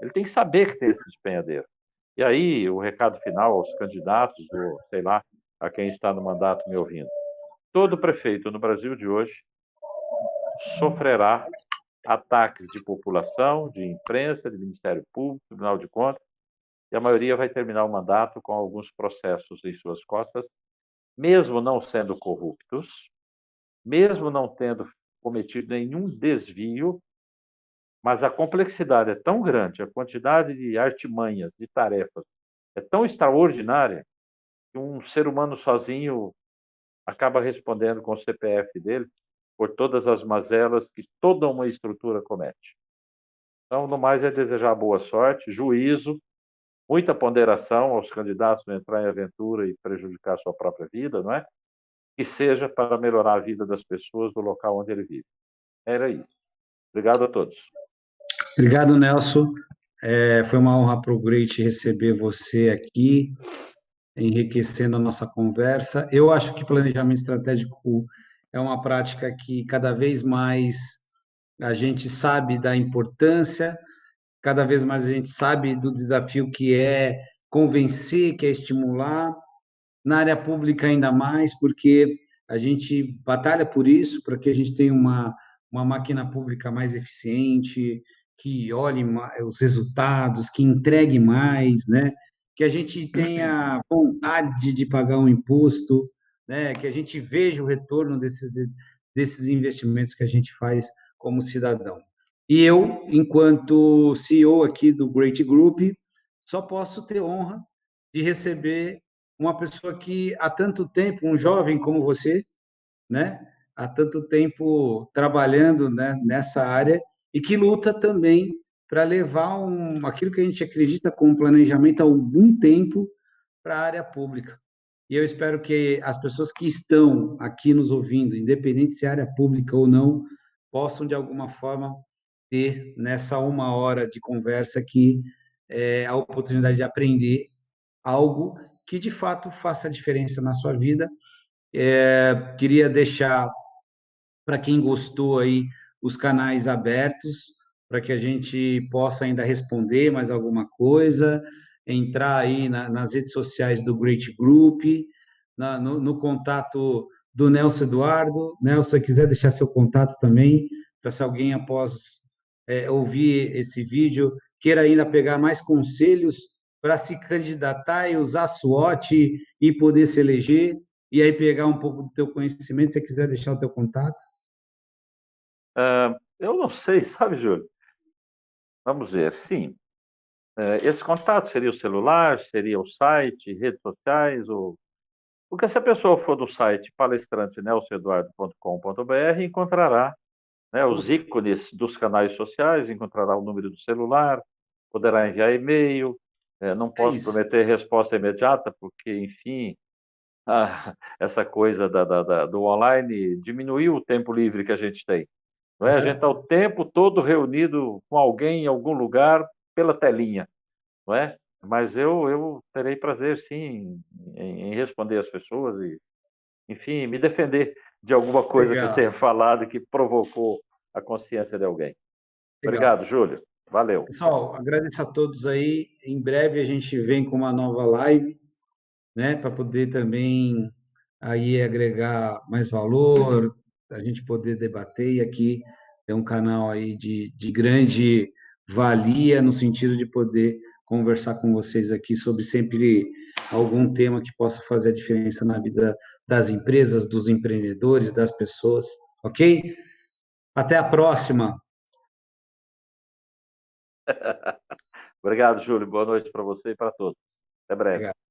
Ele tem que saber que tem esse despenhadeiro. E aí, o recado final aos candidatos, ou sei lá, a quem está no mandato me ouvindo. Todo prefeito no Brasil de hoje sofrerá ataques de população, de imprensa, de Ministério Público, Tribunal de Contas, e a maioria vai terminar o mandato com alguns processos em suas costas, mesmo não sendo corruptos, mesmo não tendo cometido nenhum desvio, mas a complexidade é tão grande, a quantidade de artimanhas, de tarefas é tão extraordinária que um ser humano sozinho acaba respondendo com o CPF dele por todas as mazelas que toda uma estrutura comete. Então, no mais, é desejar boa sorte, juízo, muita ponderação aos candidatos não entrar em aventura e prejudicar a sua própria vida, não é? Que seja para melhorar a vida das pessoas do local onde ele vive. Era isso. Obrigado a todos. obrigado, Nelson. Foi uma honra para o Great receber você aqui, enriquecendo a nossa conversa. Eu acho que planejamento estratégico é uma prática que cada vez mais a gente sabe da importância, cada vez mais a gente sabe do desafio que é convencer, que é estimular, na área pública ainda mais, porque a gente batalha por isso, para que a gente tenha uma máquina pública mais eficiente, que olhe os resultados, que entregue mais, né? Que a gente tenha vontade de pagar um imposto, né? Que a gente veja o retorno desses investimentos que a gente faz como cidadão. E eu, enquanto CEO aqui do Great Group, só posso ter honra de receber uma pessoa que há tanto tempo, um jovem como você, né? Há tanto tempo trabalhando, né, nessa área e que luta também para levar aquilo que a gente acredita como planejamento há algum tempo para a área pública. E eu espero que as pessoas que estão aqui nos ouvindo, independente se é área pública ou não, possam, de alguma forma, ter nessa 1 hora de conversa aqui a oportunidade de aprender algo que, de fato, faça diferença na sua vida. Queria deixar para quem gostou aí os canais abertos, para que a gente possa ainda responder mais alguma coisa, entrar aí nas redes sociais do Great Group, no contato do Nelson Eduardo. Nelson, se quiser deixar seu contato também, para se alguém após ouvir esse vídeo queira ainda pegar mais conselhos para se candidatar e usar SWOT e poder se eleger, e aí pegar um pouco do teu conhecimento, se você quiser deixar o teu contato. Eu não sei, sabe, Júlio? Vamos ver. Sim, esse contato seria o celular, seria o site, redes sociais, ou... Porque se a pessoa for do site palestrantenelsoeduardo.com.br, encontrará, né, os Puxa, ícones dos canais sociais, encontrará o número do celular, poderá enviar e-mail. Não é posso isso. prometer resposta imediata, porque, enfim, essa coisa do online diminuiu o tempo livre que a gente tem. Não é? A gente está o tempo todo reunido com alguém em algum lugar pela telinha, não é? Mas eu terei prazer, sim, em responder às pessoas e, enfim, me defender de alguma coisa que eu Legal, tenha falado que provocou a consciência de alguém. legal. Obrigado, Júlio. Valeu. Pessoal, agradeço a todos aí. Em breve a gente vem com uma nova live, né, para poder também aí agregar mais valor, a gente poder debater. E aqui é um canal aí de grande valia no sentido de poder conversar com vocês aqui sobre sempre algum tema que possa fazer a diferença na vida das empresas, dos empreendedores, das pessoas, ok? Até a próxima. Obrigado, Júlio. Boa noite para você e para todos. Até breve. Obrigado.